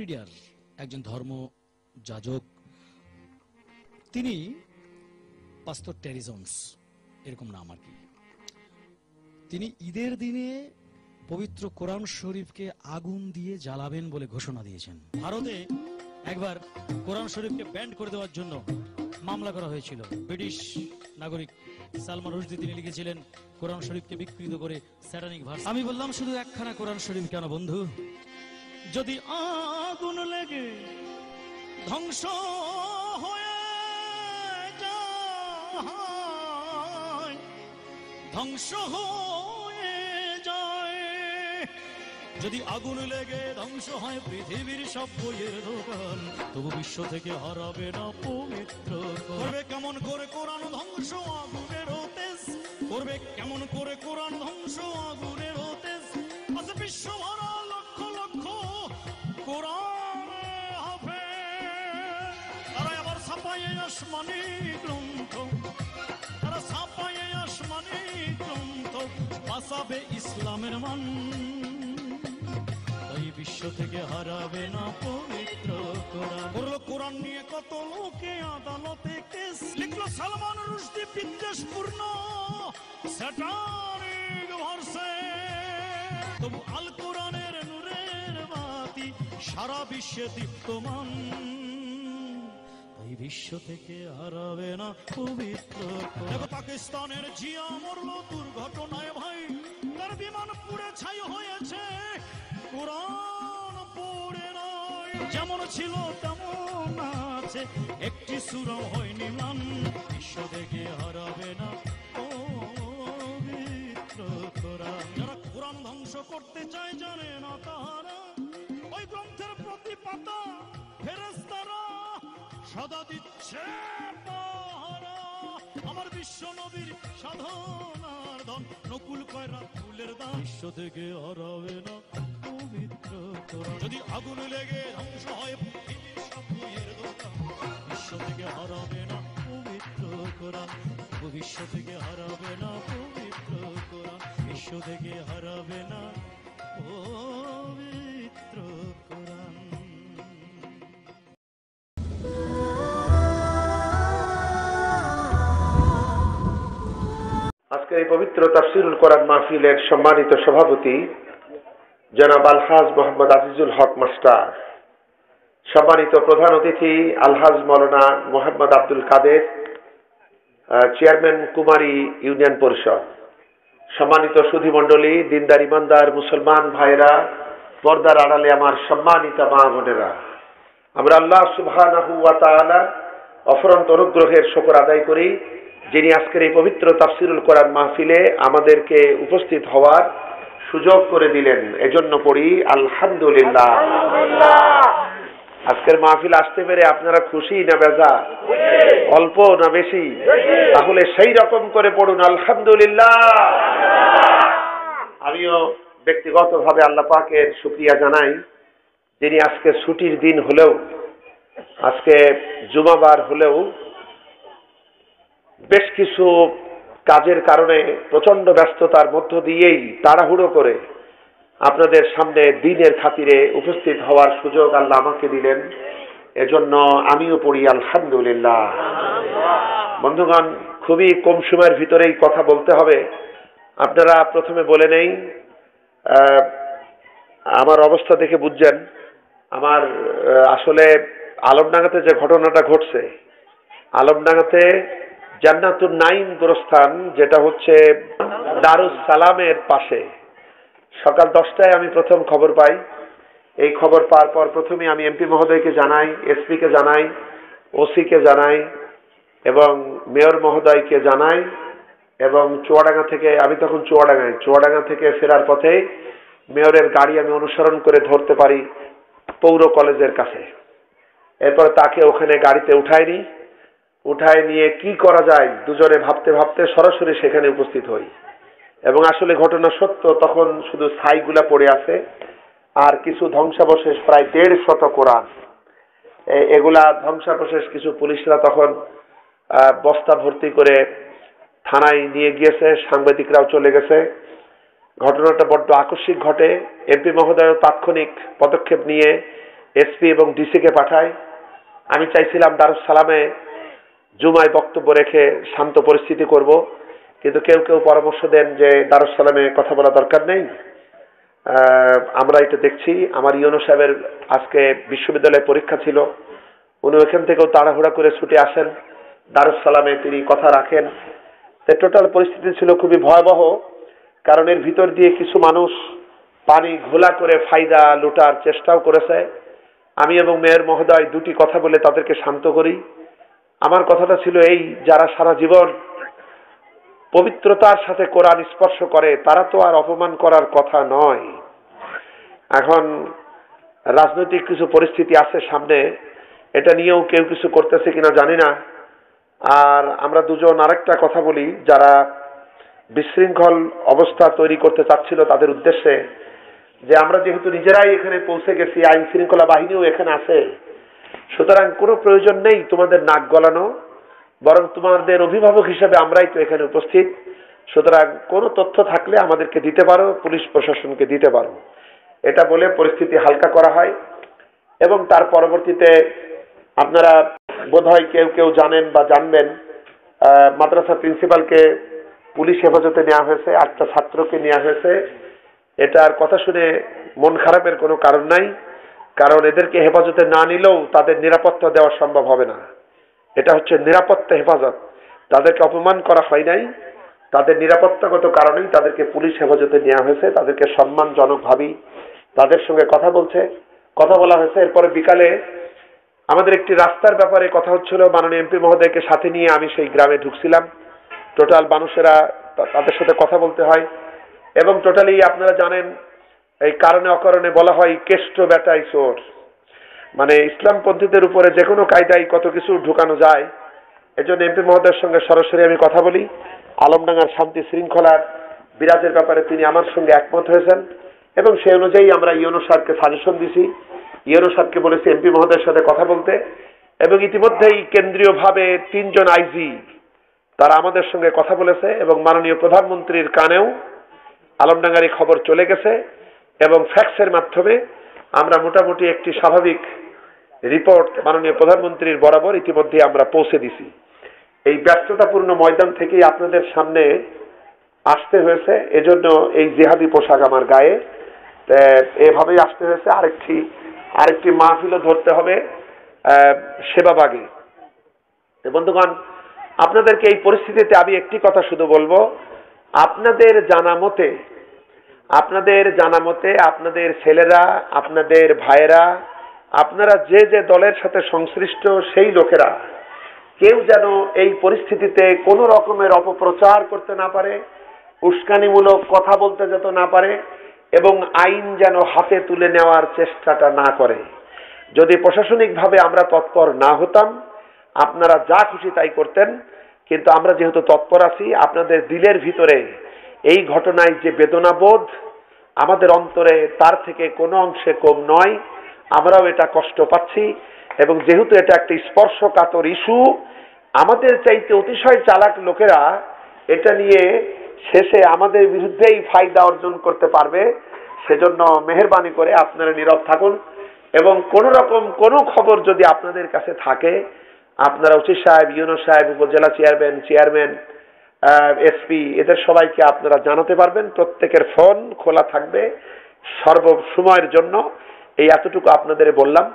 ফ্লোরিডার একজন ধর্ম যাজক, তিনি পাস্টর টেরি জোন্স এরকম নাম আর কি, তিনি ঈদের দিনে পবিত্র কোরআন শরীফকে আগুন দিয়ে জ্বালাবেন বলে ঘোষণা দিয়েছেন। ভারতে একবার কোরআন শরীফকে ব্যান্ড করে দেওয়ার জন্য মামলা করা হয়েছিল। ব্রিটিশ নাগরিক সালমান রুশদি তিনি লিখেছিলেন কোরআন শরীফকে বিকৃত করে স্যাটানিক ভার্স। আমি বললাম শুধু একখানা কোরআন শরীফ কেন বন্ধু, যদি আগুন লেগে ধ্বংস হয়ে যায়, ধ্বংস হয়ে যায়, যদি আগুন লেগে ধ্বংস হয় পৃথিবীর সব বইয়ের দোকান, তবু বিশ্ব থেকে হারাবে না পবিত্র। করবে কেমন করে কোরআন ধ্বংস আগুনের তেজ, করবে কেমন করে কোরআন ধ্বংস আগুনের তেজ। আজ বিশ্ব ভরা লক্ষ লক্ষ কোরআন হাফেজ, তারা আবার ছাপায় আসমানি গ্রন্থ, তারা ছাপায় আসমানি গ্রন্থ, বাঁচাবে ইসলামের মান, তাই বিশ্ব থেকে হারাবে না পবিত্র কোরআন। করলো কোরআন নিয়ে কত লোকে আদালতে কেস, লিখলো সালমান রুশদি বিদ্বেষপূর্ণ স্যাটানিক ভার্সে, তবু আল কোরআনের নূরের বাতি সারা বিশ্বে দীপ্তমান, তাই বিশ্ব থেকে হারাবে না পবিত্র কোরআন। পাকিস্তানের জিয়া মরলো দুর্ঘটনায় ভাই, তার বিমান পুড়ে ছাই হয়েছে, কোরআন পড়ে নয়, যেমন ছিল তেমন আছে, একটি সূরা হয়নি ম্লান, বিশ্ব থেকে হারাবে না পবিত্র কোরআন। যারা কোরআন ধ্বংস করতে চায় জানে না তাহারা, ওই গ্রন্থের প্রতি পাতা ফেরেশতারা সদা দিচ্ছে পাহারা। আমার বিশ্ব নবীর সাধনার ধন, নকুল কয়রা ফুলের দান, বিশ্ব থেকে হারাবে না পবিত্র কোরআন। যদি আগুন লেগে ধ্বংস হয় পৃথিবীর সব বইয়ের দোকান, বিশ্ব থেকে হারাবে না পবিত্র কোরআন, বিশ্ব থেকে হারাবে না পবিত্র কোরআন, বিশ্ব থেকে হারাবে না পবিত্র কোরআন। আজকের এই পবিত্র তাফসীরুল কোরআন মাহফিলের সম্মানিত সভাপতি জনাব আলহাজ মোহাম্মদ আজিজুল হক মাস্টার, সম্মানিত প্রধান অতিথি আলহাজ মৌলানা মোহাম্মদ আব্দুল কাদের, চেয়ারম্যান কুমারী ইউনিয়ন পরিষদ, সম্মানিত সুধীমণ্ডলী, দিনদার ইমানদার মুসলমান ভাইরা, পর্দার আড়ালে আমার সম্মানিত মা বোনেরা, আমরা আল্লাহ সুবহানাহু ওয়া তাআলার অফুরন্ত অনুগ্রহের শুকর আদায় করি, যিনি আজকের এই পবিত্র তাফসীরুল কোরআন মাহফিলে আমাদেরকে উপস্থিত হওয়ার সুযোগ করে দিলেন। এজন্য পড়ি আলহামদুলিল্লাহ। আজকের মাহফিল আসতে পেরে আপনারা খুশি না বেজার? অল্প না বেশি? তাহলে সেই রকম করে পড়ুন আলহামদুলিল্লাহ। আমিও ব্যক্তিগতভাবে আল্লাহ পাকের শুকরিয়া জানাই, যিনি আজকে ছুটির দিন হলেও, আজকে জুমাবার হলেও বেশ কিছু কাজের কারণে প্রচন্ড ব্যস্ততার মধ্য দিয়েই তাড়াহুড়ো করে আপনাদের সামনে দিনের খাতিরে উপস্থিত হওয়ার সুযোগ আল্লাহ আমাকে দিলেন। এজন্য আমিও পড়ি আলহামদুলিল্লাহ। বন্ধুগণ, খুবই কম সময়ের ভিতরেই কথা বলতে হবে। আপনারা প্রথমে বলে নেই, আমার অবস্থা দেখে বুঝছেন আমার আসলে আলমডাঙ্গাতে যে ঘটনাটা ঘটছে, আলমডাঙ্গাতে জান্নাতুন নাইম গোরস্থান, যেটা হচ্ছে দারুস সালামের পাশে, সকাল 10টায় আমি প্রথম খবর পাই। এই খবর পাওয়ার পর প্রথমে আমি এমপি মহোদয়কে জানাই, এসপিকে জানাই, ওসিকে জানাই এবং মেয়র মহোদয়কে জানাই, এবং চুয়াডাঙ্গা থেকে, আমি তখন চুয়াডাঙ্গা থেকে ফেরার পথে মেয়রের গাড়ি আমি অনুসরণ করে ধরতে পারি পৌর কলেজের কাছে। এরপর তাকে ওখানে গাড়িতে উঠায় নিয়ে কি করা যায় দুজনে ভাবতে ভাবতে সরাসরি সেখানে উপস্থিত হই। এবং আসলে ঘটনা সত্য, তখন শুধু ছাইগুলা পড়ে আছে আর কিছু ধ্বংসাবশেষ, প্রায় 150 কোরআন, এগুলা ধ্বংসাবশেষ কিছু পুলিশরা তখন বস্তা ভর্তি করে থানায় নিয়ে গিয়েছে, সাংবাদিকরাও চলে গেছে। ঘটনাটা বড্ড আকস্মিক ঘটে। এমপি মহোদয় তাৎক্ষণিক পদক্ষেপ নিয়ে এসপি এবং ডিসিকে পাঠায়। আমি চাইছিলাম দারুস সালামে জুমায় বক্তব্য রেখে শান্ত পরিস্থিতি করব, কিন্তু কেউ কেউ পরামর্শ দেন যে দারুস সালামে কথা বলা দরকার নেই। আমরা এটা দেখছি। আমার ইউনো সাহেবের আজকে বিশ্ববিদ্যালয়ে পরীক্ষা ছিল, উনি ওখান থেকেও তাড়াহুড়া করে ছুটে আসেন, দারুস সালামে তিনি কথা রাখেন। টোটাল পরিস্থিতি ছিল খুবই ভয়াবহ, কারণ এর ভিতর দিয়ে কিছু মানুষ পানি ঘোলা করে ফায়দা লুটার চেষ্টাও করেছে। আমি এবং মেয়র মহোদয় দুটি কথা বলে তাদেরকে শান্ত করি। আমার কথাটা ছিল এই, যারা সারা জীবন পবিত্রতার সাথে কোরআন স্পর্শ করে তারা তো আর অপমান করার কথা নয়। এখন রাজনৈতিক কিছু পরিস্থিতি আছে সামনে, এটা নিয়েও কেউ কিছু করতেছে কিনা জানি না। আর আমরা দুজন আরেকটা কথা বলি, যারা বিশৃঙ্খল অবস্থা তৈরি করতে চাচ্ছিল তাদের উদ্দেশ্যে, যে আমরা যেহেতু নিজেরাই এখানে পৌঁছে গেছি, আইন শৃঙ্খলা বাহিনীও এখানে আছে, সুতরাং কোনো প্রয়োজন নেই তোমাদের নাক গলানো, বরং তোমাদের অভিভাবক হিসেবে আমরাই তো এখানে উপস্থিত। সুতরাং কোনো তথ্য থাকলে আমাদেরকে দিতে পারো, পুলিশ প্রশাসনকে দিতে পারো, এটা বলে পরিস্থিতি হালকা করা হয়। এবং তার পরবর্তীতে আপনারা বোধহয় কেউ কেউ জানেন বা জানবেন, মাদ্রাসা প্রিন্সিপালকে পুলিশ হেফাজতে নেওয়া হয়েছে, 8টা ছাত্রকে নেওয়া হয়েছে। এটার কথা শুনে মন খারাপের কোনো কারণ নাই, কারণ এদেরকে হেফাজতে না নিলেও তাদের নিরাপত্তা দেওয়া সম্ভব হবে না। এটা হচ্ছে নিরাপত্তা হেফাজত, তাদেরকে অপমান করা হয় নাই, তাদের নিরাপত্তাগত কারণেই তাদেরকে পুলিশ হেফাজতে নেওয়া হয়েছে। তাদেরকে সম্মানজনকভাবেই তাদের সঙ্গে কথা বলা হয়েছে। এরপরে বিকালে আমাদের একটি রাস্তার ব্যাপারে কথা হচ্ছিল, মাননীয় এমপি মহোদয়কে সাথে নিয়ে আমি সেই গ্রামে ঢুকছিলাম। টোটাল মানুষেরা তাদের সাথে কথা বলতে হয়, এবং টোটালি আপনারা জানেন এই কারণে অকারণে বলা হয় কেষ্ট বেটাই চোর, মানে ইসলামপন্থীদের উপরে যে কোনো কায়দায় কত কিছু ঢুকানো যায়। এজন্য এমপি মহোদয়ের সঙ্গে সরাসরি আমি কথা বলি। আলমডাঙ্গার শান্তি শৃঙ্খলার বিরাজের ব্যাপারে তিনি আমার সঙ্গে একমত হয়েছেন, এবং সেই অনুযায়ী আমরা ইউনো সাহেবকে সাজেশন দিছি। ইউনো সাহেবকে বলেছি এমপি মহোদয়ের সাথে কথা বলতে, এবং ইতিমধ্যেই কেন্দ্রীয়ভাবে 3 জন আইজি তারা আমাদের সঙ্গে কথা বলেছে, এবং মাননীয় প্রধানমন্ত্রীর কানেও আলমডাঙ্গার এই খবর চলে গেছে, এবং ফ্যাক্সের মাধ্যমে আমরা মোটামুটি একটি স্বাভাবিক রিপোর্ট মাননীয় প্রধানমন্ত্রীর বরাবর ইতিমধ্যে আমরা পৌঁছে দিছি। এই ব্যস্ততাপূর্ণ ময়দান থেকেই আপনাদের সামনে আসতে হয়েছে, এজন্য এই জিহাদি পোশাক আমার গায়ে, এভাবেই আসতে হয়েছে। আরেকটি মাহফিলও ধরতে হবে সেবাবাগে। বন্ধুগণ, আপনাদেরকে এই পরিস্থিতিতে আমি একটি কথা শুধু বলবো, আপনাদের জানা মতে আপনাদের ছেলেরা, আপনাদের ভাইয়েরা, আপনারা যে যে দলের সাথে সংশ্লিষ্ট সেই লোকেরা কেউ যেন এই পরিস্থিতিতে কোনো রকমের অপপ্রচার করতে না পারে, উস্কানিমূলক কথা বলতে যেতে না পারে, এবং আইন যেন হাতে তুলে নেওয়ার চেষ্টাটা না করে। যদি প্রশাসনিকভাবে আমরা তৎপর না হতাম, আপনারা যা খুশি তাই করতেন, কিন্তু আমরা যেহেতু তৎপর আছি, আপনাদের দিলের ভিতরে এই ঘটনায় যে বেদনাবোধ আমাদের অন্তরে তার থেকে কোনো অংশে কম নয়। আমরাও এটা কষ্ট পাচ্ছি, এবং যেহেতু এটা একটা স্পর্শকাতর ইস্যু, আমাদের চাইতে অতিশয় চালাক লোকেরা এটা নিয়ে শেষে আমাদের বিরুদ্ধেই ফায়দা অর্জন করতে পারবে। সেজন্য মেহেরবানি করে আপনারা নীরব থাকুন, এবং কোন রকম কোনো খবর যদি আপনাদের কাছে থাকে, আপনারা ওসি সাহেব, ইউনো সাহেব, উপজেলা চেয়ারম্যান, এসপি, এদের সবাইকে আপনারা জানাতে পারবেন। প্রত্যেকের ফোন খোলা থাকবে সর্ব সময়ের জন্য। এই এতটুকু আপনাদের বললাম,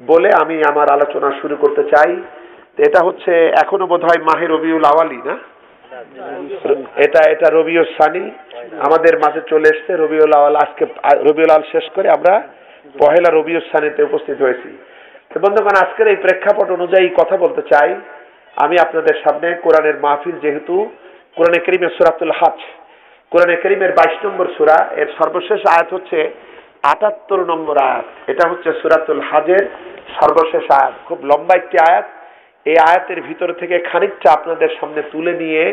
বলে আমি আমার আলোচনা শুরু করতে চাই। এটা হচ্ছে এখনো বোধহয় মাহে রবিউল আওয়ালি না, এটা রবিউল সানি আমাদের মাঝে চলে এসছে। রবিউল আওয়াল, আজকে রবিউল আওয়াল শেষ করে আমরা পহেলা রবিউল সানিতে উপস্থিত হয়েছি। তো বন্ধুগণ, আজকের এই প্রেক্ষাপট অনুযায়ী কথা বলতে চাই আমি আপনাদের সামনে। কোরআনের মাহফিল, যেহেতু কোরআনে কারীমের সূরাতুল হজ, কোরআনে কারীমের 22 নম্বর সূরা, এর সর্বশেষ আয়াত হচ্ছে 78 নম্বর আয়াত। এটা হচ্ছে সূরাতুল হজের সর্বশেষ আয়াত, খুব লম্বা একটি আয়াত। এই আয়াতের ভিতর থেকে খানিকটা আপনাদের সামনে তুলে নিয়ে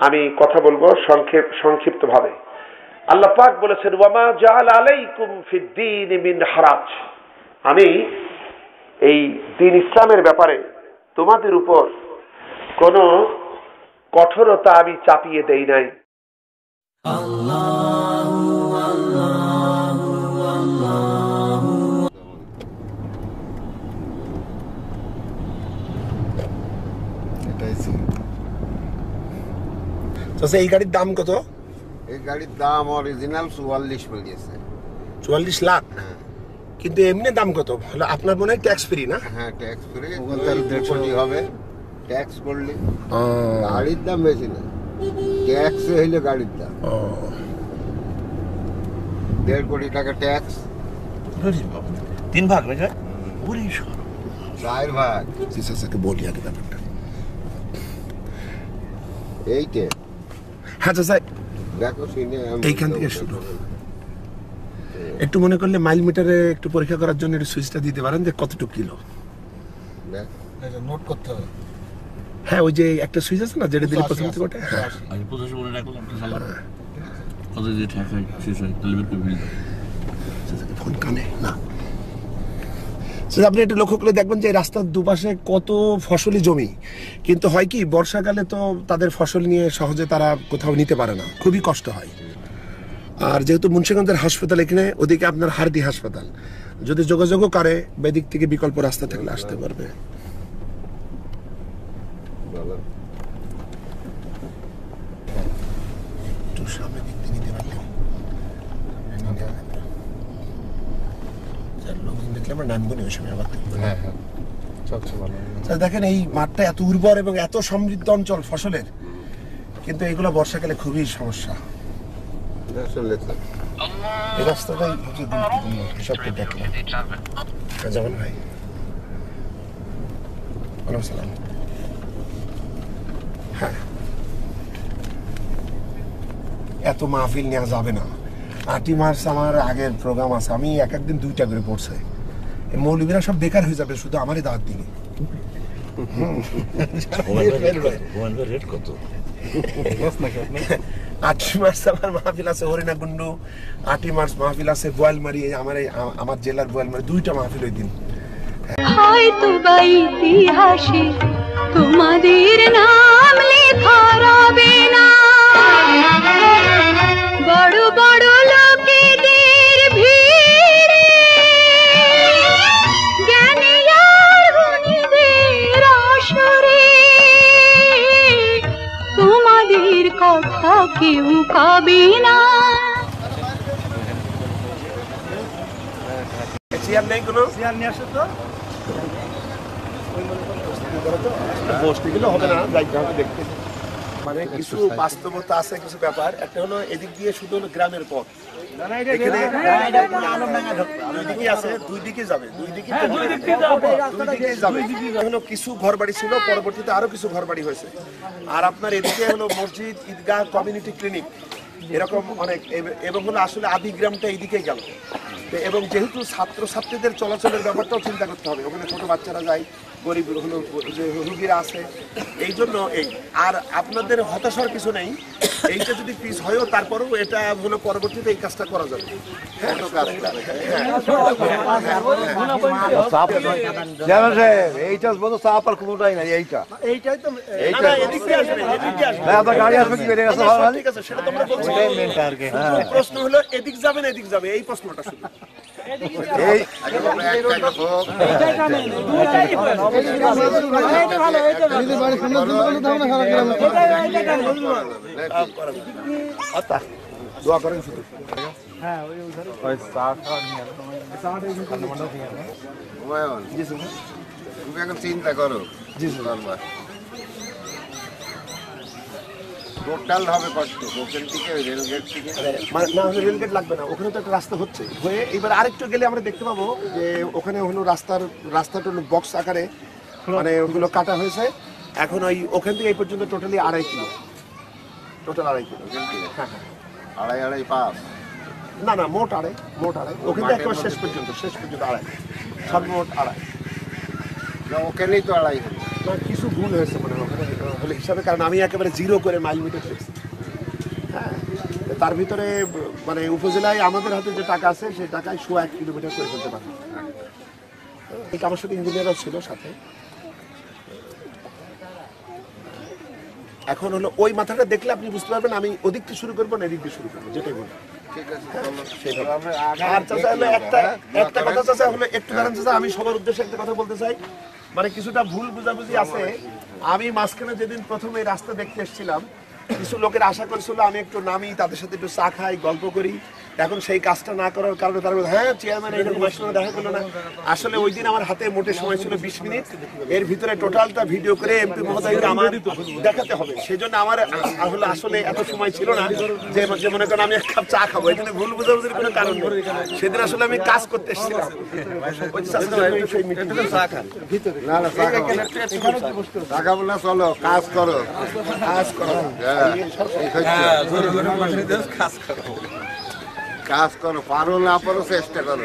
আমি কথা বলবো সংক্ষিপ্তভাবে। আল্লাহ পাক বলেছেন, ওয়ামা জাআলা আলাইকুম ফিদ-দীন মিন হারাজ, আমি এই দ্বীন ইসলামের ব্যাপারে তোমাদের উপর কোনো কঠোরতা আমি চাপিয়ে দেই নাই। পেয়েছি। আচ্ছা, এই গাড়ির দাম কত? এই গাড়ির দাম অরিজিনাল 44 পড়েছে। 44 লাখ। কিন্তু এমনি দাম কত? হলো আপনার মনে হয় ট্যাক্স ফ্রি না? হ্যাঁ, ট্যাক্স ফ্রি। 1.5 কোটি হবে ট্যাক্স করলে। গাড়ির দাম বেশি না, ট্যাক্স হইলে গাড়ির দাম 1.5 কোটি টাকা ট্যাক্স। 3 ভাগ না? 4 ভাগ। সিসাকে বলি আগে ব্যাপারটা। এইটে হ্যাঁ চাচা, দেখো শুনে এইখান থেকে শুরু। একটু মনে করলে মাইল মিটারে একটু পরীক্ষা করার জন্য একটু সুইচটা দিতে পারেন যে কতটুকু কিলো। নোট করতে হবে। হ্যাঁ, ওই যে একটা সুইচ আছে না যেটা দিলে প্রথম থেকে ওটা। আমি 85 বলে রাখলাম একটা সালা কত দিয়ে ঠেক হয় শেষ হয় তাহলে বের করে ফেলি দাও। ফোন কানে না। আপনি একটু লক্ষ্য করে দেখবেন যে রাস্তার দুপাশে কত ফসলি জমি, কিন্তু হয় কি বর্ষাকালে তো তাদের ফসল নিয়ে সহজে তারা কোথাও নিতে পারে না, খুবই কষ্ট হয়। আর যেহেতু মুন্সিগঞ্জের হাসপাতাল এখানে, ওদিকে আপনার হার্দি হাসপাতাল, যদি যোগাযোগও করে বেদিক থেকে বিকল্প রাস্তা থাকলে আসতে পারবে। একটু সামনে দিক দিয়ে নিতে পারলে দেখলে আমরা নামগুনি ওই সময় আবার দেখবো। হ্যাঁ হ্যাঁ, সবচেয়ে ভালো। দেখেন এই মাঠটা এত উর্বর এবং এত সমৃদ্ধ অঞ্চল ফসলের, কিন্তু এগুলো বর্ষাকালে খুবই সমস্যা। আসলে এই রাস্তাটাই হচ্ছে গুরুত্বপূর্ণ, সবকে দেখলাম। যেমন ভাই ওয়ালাইকুম সালাম। হ্যাঁ, এত মাহফিল নেওয়া যাবে না। 8 মার্চ আমার আগের প্রোগ্রাম আছে, আমি এক একদিন 2টা করে পড়ছে। এই মৌলবীরা সব বেকার হয়ে যাবে, শুধু আমারই দাওয়াত দিকে। রেট কত? 8 মার্চ আমার মাহফিল আছে হরিণাকুণ্ডু, 8 মার্চ মাহফিল আছে বোয়ালমারি, আমার জেলার বোয়ালমারি, 2টা মাহফিল ওই দিন। হয়তো বা ইতিহাসে তোমাদের নাম লেখা রবে না, বড় বড় লোকেদের ভিড়ে জ্ঞানী আর গুণীদের আসরে তোমাদের কথা কেউ কবে না। চেয়ার নেই কোনো? চেয়ার নিয়ে আসো তো। বসতে গেলে হবে না, যাইতে হবে দেখতে। মানে কিছু বাস্তবতা আছে, কিছু ব্যাপার। একটা হলো এদিক দিয়ে শুধু হলো গ্রামের পথ, দুই দিকে যাবে। হলো কিছু ঘর বাড়ি ছিল, পরবর্তীতে আরো কিছু ঘর বাড়ি হয়েছে। আর আপনার এদিকে হলো মসজিদ, ঈদগাহ, কমিউনিটি ক্লিনিক, এরকম অনেক। এবং হলো আসলে আদি গ্রামটা এইদিকে গেল। এবং যেহেতু ছাত্রছাত্রীদের চলাচলের ব্যাপারটাও চিন্তা করতে হবে, ওখানে ছোট বাচ্চারা যায়, গরিব হলো যে রুগীরা আছে, এই জন্য এই। আর আপনাদের হতাশার কিছু নেই, এইটা যদি পিস হয়ও তারপরেও এটা হলো পরবর্তীতে এই কাজটা করা যাবে। এইটা বলো চাপ আর কোনোটাই নাই, এইটা এইটাই তো গাড়ি আসবে কি বেড়ে গেছে। ঠিক আছে, সেটা তোমরা বলছো। প্রশ্ন হলো এদিক যাবে না এদিক যাবে, এই প্রশ্নটা শুধু। এই দোয়া করেন শুধু। হুমায়ুন, তুমি এখন চিন্তা করো। জি স্যার। টোটাল হবে কষ্ট, ওখান থেকে রেলগেট থেকে। মানে না হলে রেলগেট লাগবে না, ওখানে তো একটা রাস্তা হচ্ছে হয়ে। এবার আরেকটু গেলে আমরা দেখতে পাবো যে ওখানে হলো রাস্তাটা হলো বক্স আকারে, মানে ওগুলো কাটা হয়েছে। এখন ওখান থেকে এই পর্যন্ত টোটালি 2.5 কিলো, টোটাল 2.5 কিলো। হ্যাঁ হ্যাঁ, 2.5 পাস। না না, মোট আড়াই। ওখান থেকে একেবারে শেষ পর্যন্ত 2.5, সর্বমোট 2.5। ওখানেই তো 2.5 হলো। না, কিছু ভুল হয়েছে মানে ওখানে হলে হিসাবে, কারণ আমি একেবারে 0 করে মাইল মিটার ফিক্স। হ্যাঁ, তার ভিতরে মানে উপজেলায় আমাদের হাতে যে টাকা আছে সেই টাকায় 1 কিলোমিটার করে ফেলতে পারবো। আমার সাথে ইঞ্জিনিয়ারও ছিল সাথে। এখন হলো ওই মাথাটা দেখলে আপনি বুঝতে পারবেন আমি ওদিক থেকে শুরু করবো না এদিক দিয়ে শুরু করবো, যেটাই বলি। ঠিক আছে, আর চাচা হলো একটা কথা চাচা হলো একটু দাঁড়ান চাচা, আমি সবার উদ্দেশ্যে একটা কথা বলতে চাই মানে কিছুটা ভুল বুঝাবুঝি আছে। আমি মাঝখানে যেদিন প্রথম এই রাস্তা দেখতে এসেছিলাম, কিছু লোকের আশা করেছিল আমি একটু নামি, তাদের সাথে একটু চা খাই, গল্প করি। এখন সেই কাজটা না করার কারণে তারা বলে, হ্যাঁ চেয়ারম্যান এইরকম আসলে দেখা করলো না। আসলে ওই দিন আমার হাতে মোটে সময় ছিল 20 মিনিট, এর ভিতরে টোটালটা ভিডিও করে এমপি মহোদয়কে আমার দেখাতে হবে। সেই জন্য আমার আসলে এত সময় ছিল না যে মনে করেন আমি এক কাপ চা খাবো। এখানে ভুল বুঝাবুঝির কোনো কারণ নেই। সেদিন আসলে আমি কাজ করতে এসেছিলাম। টাকা বলে চলো, কাজ করো, কাজ করা কাজ করো, পারো না পারো চেষ্টা করো।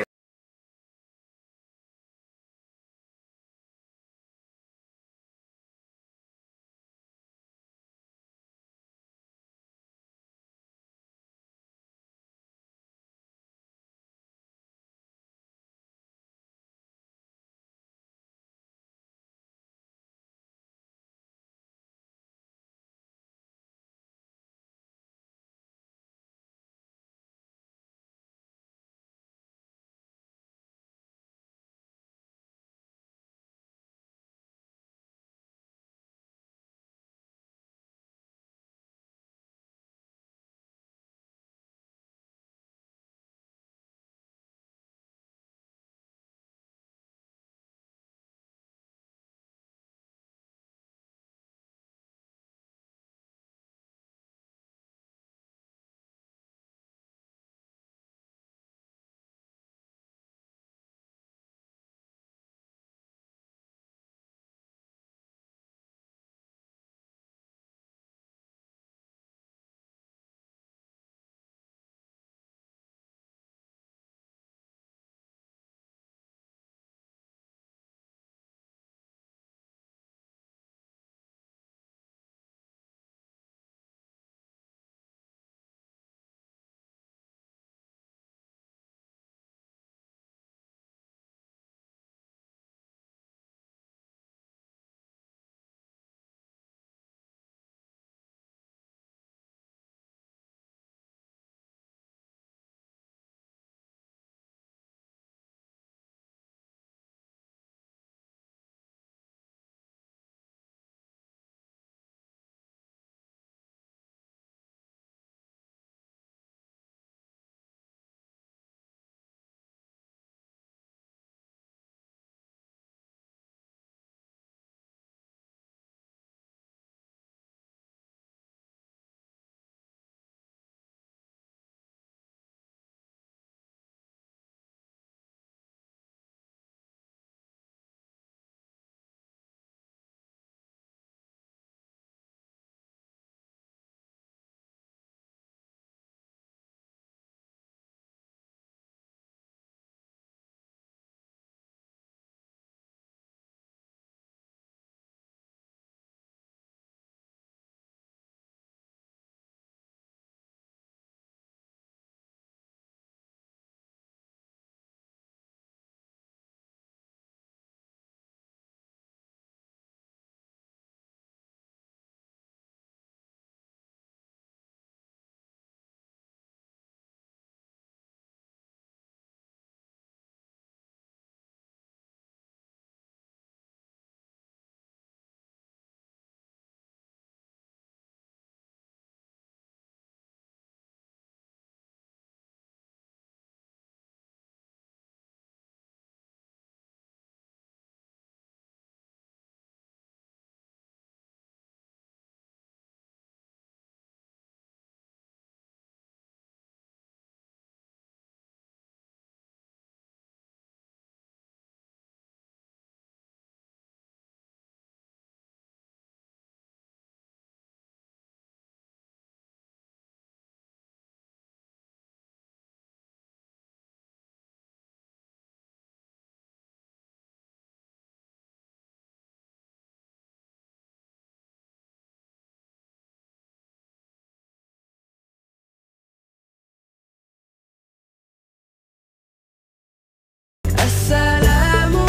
আসসালামু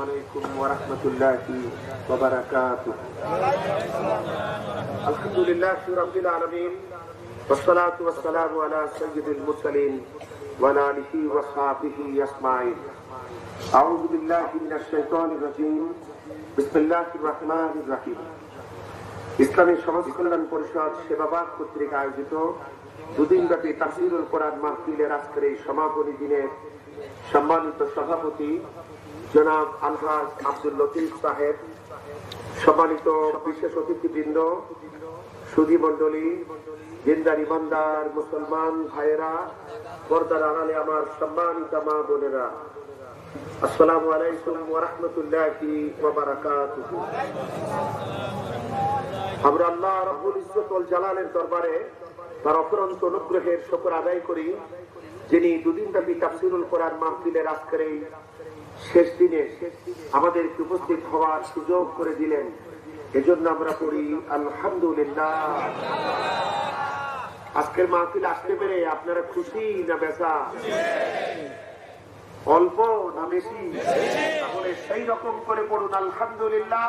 আলাইকুম ওয়া রাহমাতুল্লাহি ওয়া বারাকাতুহু। আলহামদুলিল্লাহি রাব্বিল আলামিন ওয়াস সালাতু ওয়াস সালামু আলা সাইয়্যিদিল মুরসালিন وعلى آله وصحبه أجمعين. أعوذ بالله من الشيطان الرجيم. بسم الله الرحمن الرحيم. ইসলামী সমাজ কল্যাণ পরিষদ সেবাবাদ কর্তৃক আয়োজিত দুদিনব্যাপী তাফসীরুল কোরআন মাহফিলের আজকের এই সমাপনী দিনের সম্মানিত সভাপতি জনাব আলহাজ আব্দুল লতিফ সাহেব, সম্মানিত বিশেষ অতিথিবৃন্দ, সুধী মণ্ডলী, জিন্দার ইমানদার মুসলমান ভাইয়েরা, পর্দার আড়ালে আমার সম্মানিত মা বোনেরা, আসসালামু আলাইকুম ওয়া রাহমাতুল্লাহি ওয়া বারাকাতুহু। আমরা আল্লাহ রাব্বুল ইজ্জত ওয়াল জালালের দরবারে তার অফুরন্ত অনুগ্রহের শুকর আদায় করি, যিনি দুদিনব্যাপী তাফসীরুল কোরআন মাহফিলের আজকের এই শেষ দিনে আমাদের উপস্থিত হওয়ার সুযোগ করে দিলেন। এজন্য আমরা করি আলহামদুলিল্লাহ। আজকের মাহফিল আসতে পেরে আপনারা খুশি না বেজা? অল্প না বেশি? তাহলে সেই রকম করে পড়ুন আলহামদুলিল্লাহ।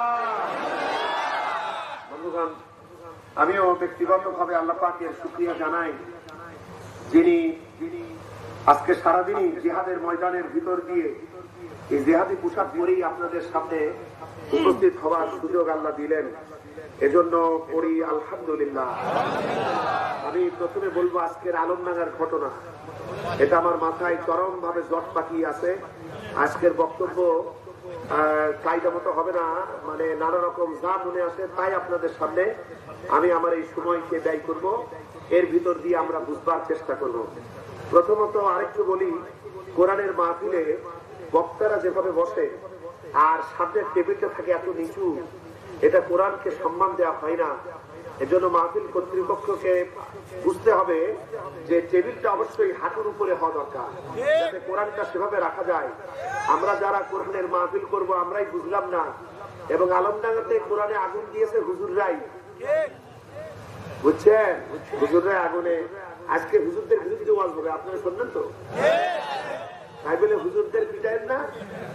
বন্ধুগণ, আমিও ব্যক্তিগতভাবে আল্লাহ পাকের শুকরিয়া জানাই, যিনি আজকে সারাদিনই জিহাদের ময়দানের ভিতর দিয়ে এই জিহাদি পোশাক পরেই আপনাদের সামনে উপস্থিত হওয়ার সুযোগ আল্লাহ দিলেন। এজন্য পড়ি আলহামদুলিল্লাহ। আমি প্রথমে বলবো আজকের আলমডাঙ্গার ঘটনা। এটা আমার মাথায় চরম ভাবে জট পাকিয়ে আছে। আজকের বক্তব্য কায়দা মতো হবে না, মানে নানা রকম যা মনে আসে তাই আপনাদের সামনে আমি আমার এই সময়কে ব্যয় করব। এর ভিতর দিয়ে আমরা বুঝবার চেষ্টা করব। প্রথমত আরেকটু বলি, কোরআনের মাহফিলে বক্তারা যেভাবে বসে আর সামনের টেবিলটা থাকে এত নিচু, এটা কোরআনকে সম্মান দেওয়া হয় না। এজন্য মাহফিল কর্তৃপক্ষকে বুঝতে হবে যে টেবিলটা অবশ্যই হাঁটুর উপরে হওয়া দরকার, যাতে কোরআনটা সেভাবে রাখা যায়। আমরা যারা কোরআনের মাহফিল করব আমরাই বুঝলাম না, এবং আলমডাঙ্গাতে কোরআনে আগুন দিয়েছে হুজুররাই, বুঝছেন? হুজুররাই আগুনে। আজকে হুজুরদের বিরুদ্ধে ওয়াজ হবে, আপনারা শুনলেন তো? তাই বলে হুজুরদের পিটায়েন না।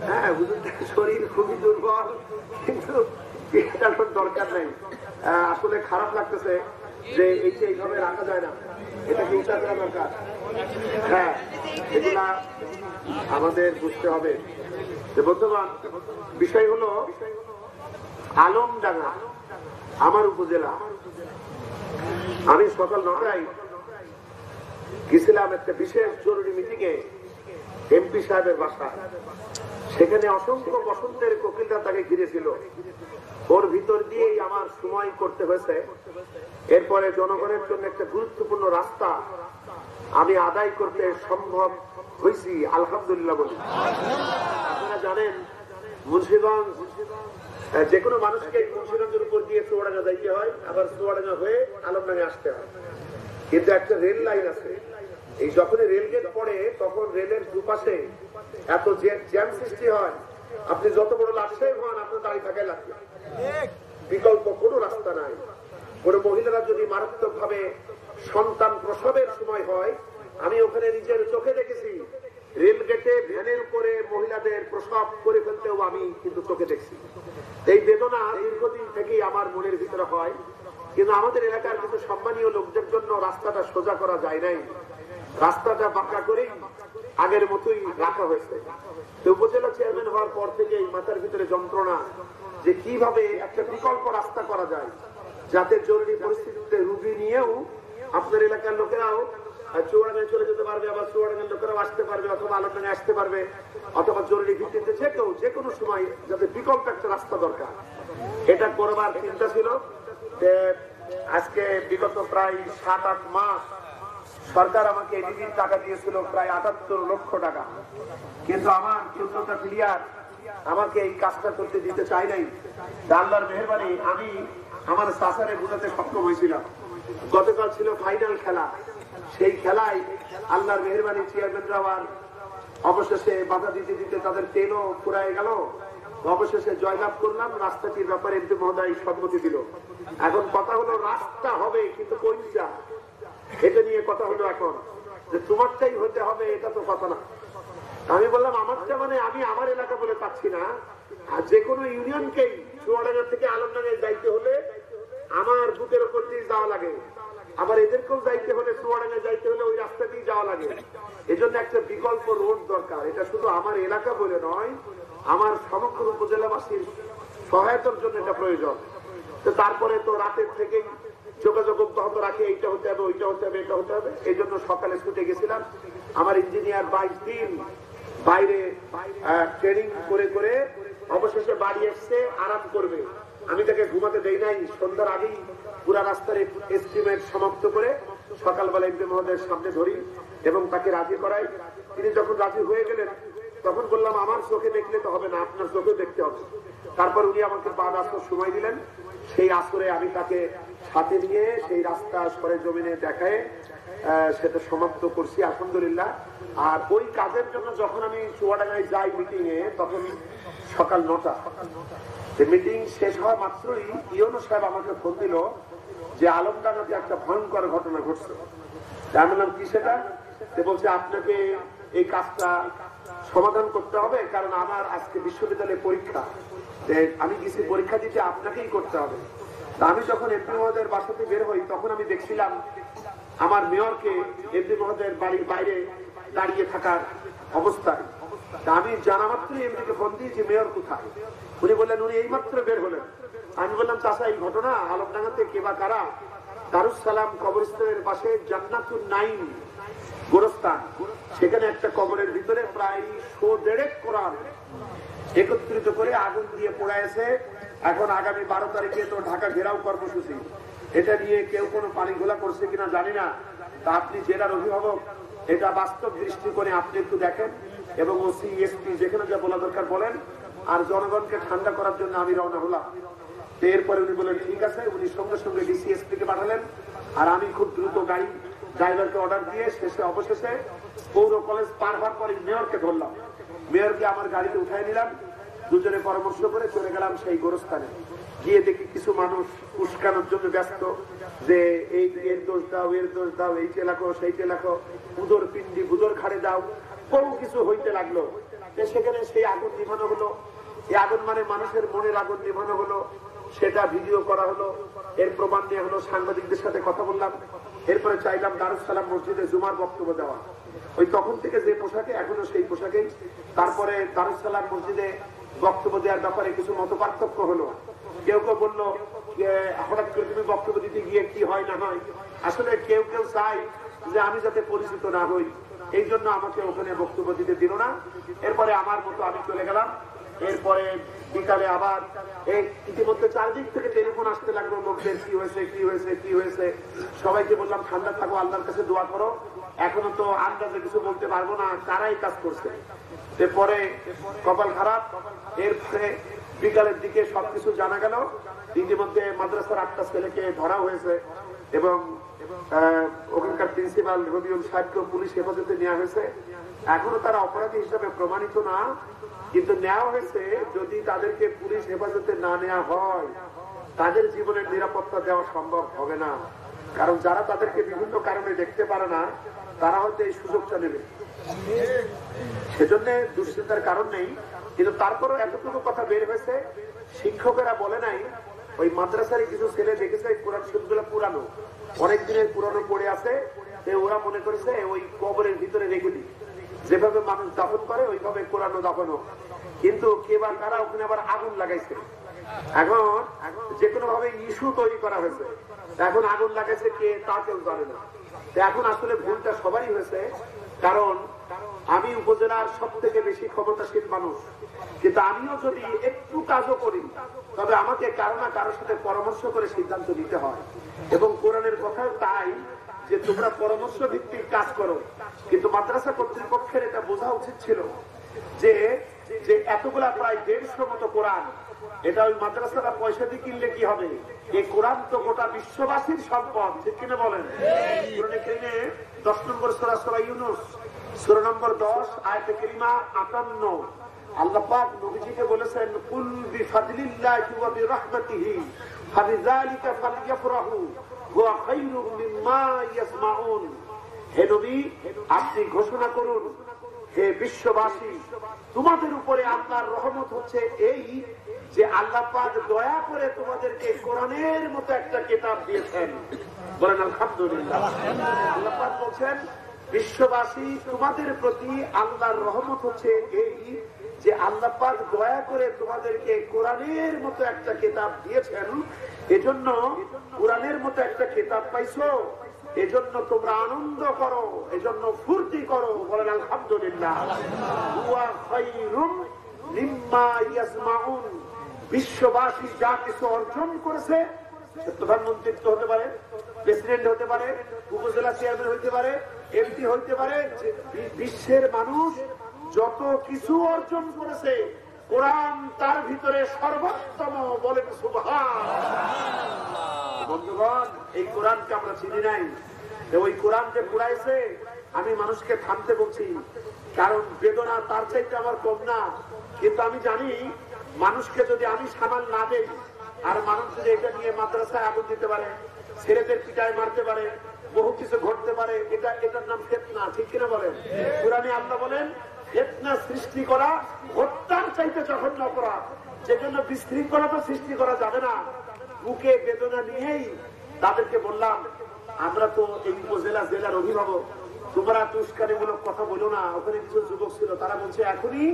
হ্যাঁ, হুজুরদের শরীর খুবই দুর্বল, কিন্তু পিটানোর দরকার নেই। আসলে খারাপ লাগতেছে যে এইটা এইভাবে রাখা যায় না, এটাকে উঠা করা দরকার। হ্যাঁ, এগুলা আমাদের বুঝতে হবে। বর্তমান বিষয় হলো আলমডাঙ্গা আমার উপজেলা। আমি সকাল 9টায় গেছিলাম একটা বিশেষ জরুরি মিটিং এ এমপি সাহেবের বাসায়। সেখানে অসংখ্য বসন্তের কোকিলরা তাকে ঘিরেছিল। ওর ভিতর দিয়েই আমার সময় করতে হয়েছে। এরপরে জনগণের জন্য একটা গুরুত্বপূর্ণ রাস্তা আমি আদায় করতে সম্ভব হয়েছি, আলহামদুলিল্লাহ বলি। আপনারা জানেন মুন্সিগঞ্জ, যে কোনো মানুষকে মুন্সিগঞ্জের উপর দিয়ে চুয়াডাঙ্গা যাইতে হয়, আবার চুয়াডাঙ্গা হয়ে আলমডাঙ্গা আসতে হয়। কিন্তু একটা রেল লাইন আছে, এই যখনই রেল গেট পড়ে তখন রেলের দুপাশে এত জ্যাম সৃষ্টি হয়, আপনি যত বড় লাশাই হন আপনার দাঁড়িয়ে থাকাই লাগবে, বিকল্প কোনো রাস্তা নাই। কোন মহিলারা যদি মারাত্মক ভাবে সন্তান প্রসবের সময় হয়, আমি ওখানে নিজের চোখে দেখেছি, রেল গেটে ভ্যানের উপরে মহিলাদের প্রসব করে ফেলতেও আমি কিন্তু চোখে দেখছি। এই বেদনা দীর্ঘদিন থেকেই আমার মনের ভিতরে হয়, কিন্তু আমাদের এলাকার কিছু সম্মানীয় লোকদের জন্য রাস্তাটা সোজা করা যায় নাই। রাস্তাটা বাঁকা করেই আগের মতোই রাখা হয়েছে। তো উপজেলা চেয়ারম্যান হওয়ার পর থেকেই মাথার ভিতরে যন্ত্রণা যে কিভাবে একটা বিকল্প রাস্তা করা যায়, যাতে জরুরি পরিস্থিতিতে রুগী নিয়েও আপনার এলাকার লোকেরাও চুয়াডাঙ্গায় চলে যেতে পারবে, আবার চুয়াডাঙ্গার লোকেরাও আসতে পারবে, অথবা আলমডাঙ্গায় আসতে পারবে, অথবা জরুরি ভিত্তিতে যে কেউ যে কোনো সময় যাতে বিকল্প একটা রাস্তা দরকার, এটা করবার চিন্তা ছিল। আজকে বিগত প্রায় 7-8 মাস সরকার আমাকে এডিবির টাকা দিয়েছিল প্রায় 78 লক্ষ টাকা, কিন্তু আমার 14টা প্লেয়ার আমাকে এই কাজটা করতে দিতে চাই নাই। আল্লাহর মেহেরবানি আমি আমার চাচারে বোঝাতে সক্ষম হয়েছিলাম। গতকাল ছিল ফাইনাল খেলা, সেই খেলায় আল্লাহর মেহেরবানি চেয়ারম্যানরা আবার অবশেষে বাধা দিতে দিতে তাদের তেলও ফুরায় গেল। অবশেষে জয়লাভ করলাম। রাস্তাটির ব্যাপারে এমপি মহোদয় সম্মতি দিল। এখন কথা হলো রাস্তা হবে, কিন্তু কোনটা, এটা নিয়ে কথা হলো এখন যে তোমারটাই হতে হবে, এটা তো কথা না। আমি বললাম আমারটা মানে আমি আমার এলাকা বলে পাচ্ছি না, আর যে কোনো ইউনিয়নকেই চুয়াডাঙ্গা থেকে আলমডাঙ্গায় যাইতে হলে আমার বুকের উপর দিয়ে যাওয়া লাগে। আবার এদেরকেও যাইতে হলে চুয়াডাঙ্গায় যাইতে হলে ওই রাস্তা দিয়ে যাওয়া লাগে। এজন্য একটা বিকল্প রোড দরকার। এটা শুধু আমার এলাকা বলে নয়, আমার সমগ্র উপজেলাবাসীর সহায়তার জন্য এটা প্রয়োজন। তো তারপরে তো রাতের থেকেই যোগাযোগ অব্যাহত রাখে, এইটা হতে হবে, ওইটা হতে হবে, এটা হতে হবে। এই জন্য সকালে ছুটে গেছিলাম। আমার ইঞ্জিনিয়ার 22 দিন বাইরে ট্রেনিং করে করে অবশেষে বাড়ি এসছে, আরাম করবে। আমি তাকে ঘুমাতে দেই নাই। সন্ধ্যার আগেই পুরা রাস্তার এস্টিমেট সমাপ্ত করে সকালবেলা এমপি মহোদয়ের সামনে ধরি এবং তাকে রাজি করাই। তিনি যখন রাজি হয়ে গেলেন তখন বললাম, আমার চোখে দেখলে তো হবে না, আপনার চোখে দেখতে হবে। তারপর উনি আমাকে 5 আসর সময় দিলেন। সেই আসরে আমি তাকে সাথে নিয়ে সেই রাস্তা সরে জমিনে দেখায় সেটা সমাপ্ত করছি আলহামদুলিল্লাহ। আর ওই কাজের জন্য যখন আমি চুয়াডাঙ্গায় যাই মিটিং এ, তখন সকাল 9টা। মিটিং শেষ হওয়া মাত্রই ইউনূস সাহেব আমাকে ফোন দিল যে আলমডাঙ্গাতে একটা ভয়ঙ্কর ঘটনা ঘটছে। আমি বললাম, কি সেটা? সে বলছে, আপনাকে এই কাজটা সমাধান করতে হবে, কারণ আমার আজকে বিশ্ববিদ্যালয়ে পরীক্ষা। আমি গেছি পরীক্ষা দিতে, আপনাকেই করতে হবে। আমি যখন এমপি মহোদয়ের বাসাতে বের হই তখন আমি দেখছিলাম আমার মেয়রকে এমপি মহোদয়ের বাড়ির বাইরে দাঁড়িয়ে থাকার অবস্থায়। আমি জানা মাত্রই এমপিকে ফোন দিয়েছি, মেয়র কোথায়? উনি বললেন, উনি এই মাত্র বের হলেন। আমি বললাম, চাচা এই ঘটনা আলমডাঙ্গাতে কে বা কারা? দারুস সালাম কবরস্থানের পাশে জান্নাতুন নাইম গোরস্থান, সেখানে একটা কবরের ভিতরে প্রায় 150 কোরআন একত্রিত করে আগুন দিয়ে পোড়াইছে। এখন আগামী 12 তারিখে তো ঢাকা ঘেরাও কর্মসূচি। এটা নিয়ে কেউ কোনো পানি ঘোলা করছে কিনা জানি না। তা আপনি জেলার অভিভাবক, এটা বাস্তব দৃষ্টিকোণে আপনি একটু দেখেন এবং ওসি এসপি যেখানে যা বলা দরকার বলেন। আর জনগণকে ঠান্ডা করার জন্য আমি রওনা হলাম। এরপরে উনি বলেন ঠিক আছে। উনি সঙ্গে সঙ্গে ডিসি এসপি কে পাঠালেন। আর আমি খুব দ্রুত গাড়ি ড্রাইভারকে অর্ডার দিয়ে অবশেষে পৌর কলেজ পার হওয়ার পরে মেয়রকে ধরলাম। মেয়রকে আমার গাড়িতে উঠাই নিলাম। দুজনে পরামর্শ করে চলে গেলাম সেই গোরস্থানে। গিয়ে দেখি কিছু মানুষ উস্কানোর জন্য ব্যস্ত, যে এই এর দোষ দাও, এর দোষ দাও, এইটা লেখো, সেইটা লেখো, বুদর পিন্ডি বুদর খাড়ে দাও, বহু কিছু হইতে লাগলো। সেখানে সেই আগুন নিভানো হলো। এই আগুন মানে মানুষের মনের আগুন নিভানো হলো। সেটা ভিডিও করা হলো। এর প্রমাণ নিয়ে হলো, সাংবাদিকদের সাথে কথা বললাম। এরপরে চাইলাম দারুস সালাম মসজিদে জুমার বক্তব্য দেওয়া। ওই তখন থেকে যে পোশাকে, এখনো সেই পোশাকেই। তারপরে দারুস সালাম মসজিদে বক্তব্য দেওয়ার ব্যাপারে কিছু মত পার্থক্য হলো। কেউ কেউ বললো হঠাৎ করে তুমি বক্তব্য দিতে গিয়ে কি হয় না হয়। আসলে কেউ কেউ চাই যে আমি যাতে পরিচিত না হই, এই জন্য আমাকে ওখানে বক্তব্য দিতে দিল না। এরপরে আমার মতো আমি চলে গেলাম। এরপরে বিকালে আবার ইতিমধ্যে চারদিক থেকে টেলিফোন আসতে লাগলো লোকদের, কি হয়েছে কি হয়েছে কি হয়েছে। সবাইকে বললাম ঠান্ডা থাকো, আল্লাহর কাছে দোয়া করো। এখনো তো আন্দাজে কিছু বলতে পারবো না কারাই কাজ করছে। এরপরে কপাল খারাপ। এরপরে বিকালের দিকে সবকিছু জানা গেল। ইতিমধ্যে মাদ্রাসার 8টা ছেলেকে ধরা হয়েছে এবং ওখানকার প্রিন্সিপাল রবিউল সাহেবকে পুলিশ হেফাজতে নেওয়া হয়েছে। এখনো তারা অপরাধী হিসাবে প্রমাণিত না, কিন্তু নেওয়া হয়েছে। যদি তাদেরকে পুলিশ হেফাজতে না নেওয়া হয়, তাদের জীবনের নিরাপত্তা দেওয়া সম্ভব হবে না। কারণ যারা তাদেরকে বিভিন্ন কারণে দেখতে পারে না, তারা হয়তো এই সুযোগটা নেবে। সেজন্য দুশ্চিন্তার কারণ নেই। কিন্তু তারপরও এতটুকু কথা বের হয়েছে, শিক্ষকেরা বলে নাই ওই মাদ্রাসার কিছু ছেলে দেখেছে কোরআন শরীফগুলো পুরানো, অনেক দিনের পুরানো পড়ে আছে। ওরা মনে করেছে ওই কবরের ভিতরে রেখে দিই, যেভাবে মানুষ দাফন করে ওইভাবে কোরআনও দাফন হোক। কিন্তু কে বা কারা ওখানে আবার আগুন লাগাইছে। এখন যে কোনো ভাবে ইস্যু তৈরি করা হয়েছে। এখন আগুন লাগাইছে কে, তা কেউ জানে না। এখন আসলে ভুলটা সবারই হয়েছে। কারণ আমি উপজেলার সব থেকে বেশি ক্ষমতাশীল মানুষ, কিন্তু আমিও যদি একটু কাজও করি, তবে আমাকে কারো না কারোর সাথে পরামর্শ করে সিদ্ধান্ত নিতে হয়। এবং কোরআনের কথাও তাই যে তোমরা পরামর্শ ভিত্তিক কাজ করো। কিন্তু মাদ্রাসা কর্তৃপক্ষের এটা বোঝা উচিত ছিল যে এতগুলা প্রায় 150 মতো কোরআন, এটা ওই মাদ্রাসাটা পয়সা দিয়ে কিনলে কি হবে? এই কোরআন তো গোটা বিশ্ববাসীর সম্পদ, ঠিক কিনা বলেন? কোরআনে কারিমে 10 নম্বর সূরা সূরা ইউনূস, সূরা নম্বর 10 আয়াতে কারিমা 58, আল্লাহ পাক নবীজিকে বলেছেন, কুল বিফাদলিল্লাহি ওয়া বিরাহমাতিহি ফাবিযালিকা ফালইফরাহু ওয়া খায়রুম মিম্মা ইয়াসমাউন। হে নবী, আপনি ঘোষণা করুন, হে বিশ্ববাসী, তোমাদের উপরে আল্লাহর রহমত হচ্ছে এই যে আল্লাহ পাক দয়া করে তোমাদেরকে কোরআনের মতো একটা কিতাব দিয়েছেন। বলেন আলহামদুলিল্লাহ। আল্লাহ পাক বলছেন বিশ্ববাসী তোমাদের প্রতি আল্লাহর রহমত হচ্ছে এই যে আল্লাহ পাক দয়া করে তোমাদেরকে কোরআনের মতো একটা কিতাব দিয়েছেন। এজন্য কোরআনের মতো একটা কিতাব পাইছো, এজন্য তোমরা আনন্দ করো, এজন্য ফুর্তি করো। বলেন আলহামদুলিল্লাহ। হুয়া খায়রুম মিম্মা ইয়াজমাউন। বিশ্ববাসী যা কিছু অর্জন করেছে, প্রধানমন্ত্রী হতে পারে, প্রেসিডেন্ট হতে পারে, উপজেলা চেয়ারম্যান হইতে পারে, এমপি হইতে পারে, বিশ্বের মানুষ যত কিছু অর্জন করেছে কোরআন তার ভিতরে সর্বোত্তম। বলেন সুবহানাল্লাহ। বন্ধুগণ, এই কোরআনকে আমরা চিনি নাই। ওই কোরআন যে পুরাইছে, আমি মানুষকে থামতে বলছি, কারণ বেদনা তার চাইতে আমার কম না। কিন্তু আমি জানি মানুষকে যদি আমি সামাল না দেই, আর মানুষ যদি এটা নিয়ে মাদ্রাসায় আগুন দিতে পারে, ছেলেদের পিটায় মারতে পারে, বহু কিছু ঘটতে পারে, এটার নাম ফিতনা। ঠিক কিনা বলেন? কোরআনে আল্লাহ বলেন ফিতনা সৃষ্টি করা হত্যার চাইতে জঘন্য অপরাধ। যেজন্য বিশৃঙ্খলতা সৃষ্টি করা যাবে না। বুকে বেদনা নিয়েই তাদেরকে বললাম, আমরা তো এই উপজেলা জেলার অভিভাবক, তোমরা তুষ্কারিমূলক কথা বলো না। ওখানে কিছু যুবক ছিল, তারা বলছে এখনই,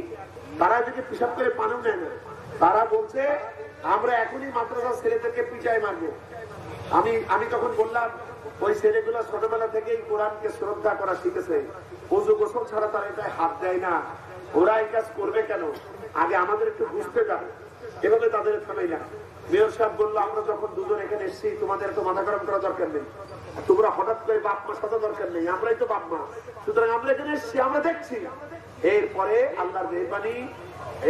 তারা যদি পিসাব করে পানও নেয় না, তারা বলছে আমরা এখনই মাদ্রাসার ছেলেদেরকে পিটায় মারবো। আমি তখন বললাম, ওই ছেলেগুলো ছোটবেলা থেকেই কোরআনকে শ্রদ্ধা করা শিখেছে, ওযু গোসল ছাড়া তারা এটাই হাত দেয় না। ওরা এই কাজ করবে কেন? আগে আমাদের একটু বুঝতে যাবে। এভাবে তাদের থামাই না। মেয়র সাহেব বললো, আমরা যখন দুজন এখানে এসেছি, তোমাদের তো মাথা গরম করা দরকার নেই, তোমরা হঠাৎ করে বাপ মা সাথে দরকার নেই, আমরাই তো বাপ মা, সুতরাং আমরা এখানে এসেছি, আমরা দেখছি। এরপরে আল্লাহর মেহরবানি,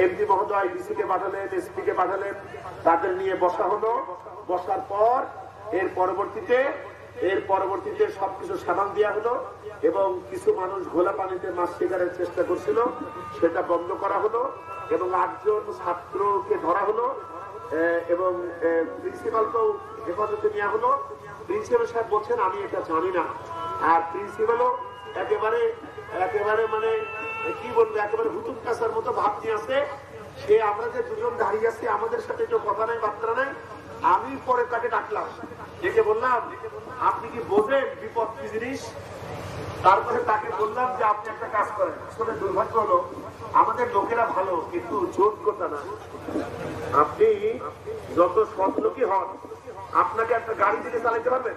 এমপি মহোদয় ডিসি কে পাঠালেন, এসপি কে পাঠালেন, তাদের নিয়ে বসা হলো। বসার পর এর পরবর্তীতে সবকিছু সামাল দেওয়া হলো এবং কিছু মানুষ ঘোলা পানিতে মাছ শিকারের চেষ্টা করছিল, সেটা বন্ধ করা হলো এবং 8 জন ছাত্রকে ধরা হলো এবং প্রিন্সিপালকেও হেফাজতে নেওয়া হলো। প্রিন্সিপাল সাহেব বলছেন আমি এটা জানি না। আর প্রিন্সিপালও একেবারে মানে কি বলবো, একেবারে হুতুম কাছার মতো ভাব নিয়ে আছে। সে আমরা যে দুজন দাঁড়িয়ে আছি, আমাদের সাথে একটু কথা নাই, বার্তা নাই। আমি পরে তাকে ডাকলাম, ডেকে বললাম আপনি কি বোঝেন বিপদ কি জিনিস? তারপরে তাকে বললাম যে আপনি একটা কাজ করেন। আসলে দুর্ভাগ্য হলো আমাদের লোকেরা ভালো, কিন্তু যোগ্যতা না। আপনি যত সৎ লোকই হন, আপনাকে একটা গাড়ি দিকে চালাতে পারবেন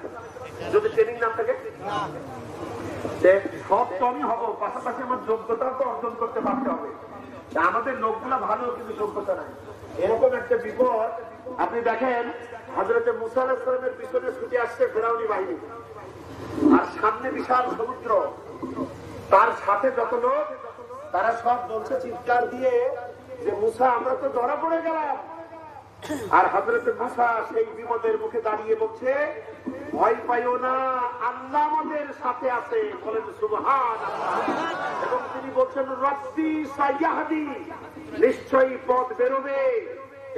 যদি ট্রেনিং না থাকে? সৎ তো আমি হবো, পাশাপাশি আমার যোগ্যতা তো অর্জন করতে পারতে হবে। আমাদের লোকগুলা ভালো, কিন্তু যোগ্যতা নাই। এরকম একটা বিপদ আপনি দেখেন, হযরতে মুসা আলাইহিস সালামের পিছনে ছুটে আসছে ফেরাউনি বাহিনী, আর সামনে বিশাল সমুদ্র, তার সাথে যত লোক, তারা সব বলছে চিৎকার দিয়ে যে মুসা আমরা তো ধরা পড়ে গেলাম। আর হযরতে মুসা সেই বিপদের মুখে দাঁড়িয়ে বলছে ভয় পাইও না, আল্লাহ আমাদের সাথে আছে। বলেন সুবহানাল্লাহ। এবং তিনি বলছেন রব্বি সাইয়াহদি, নিশ্চয়ই পথ বেরোবে।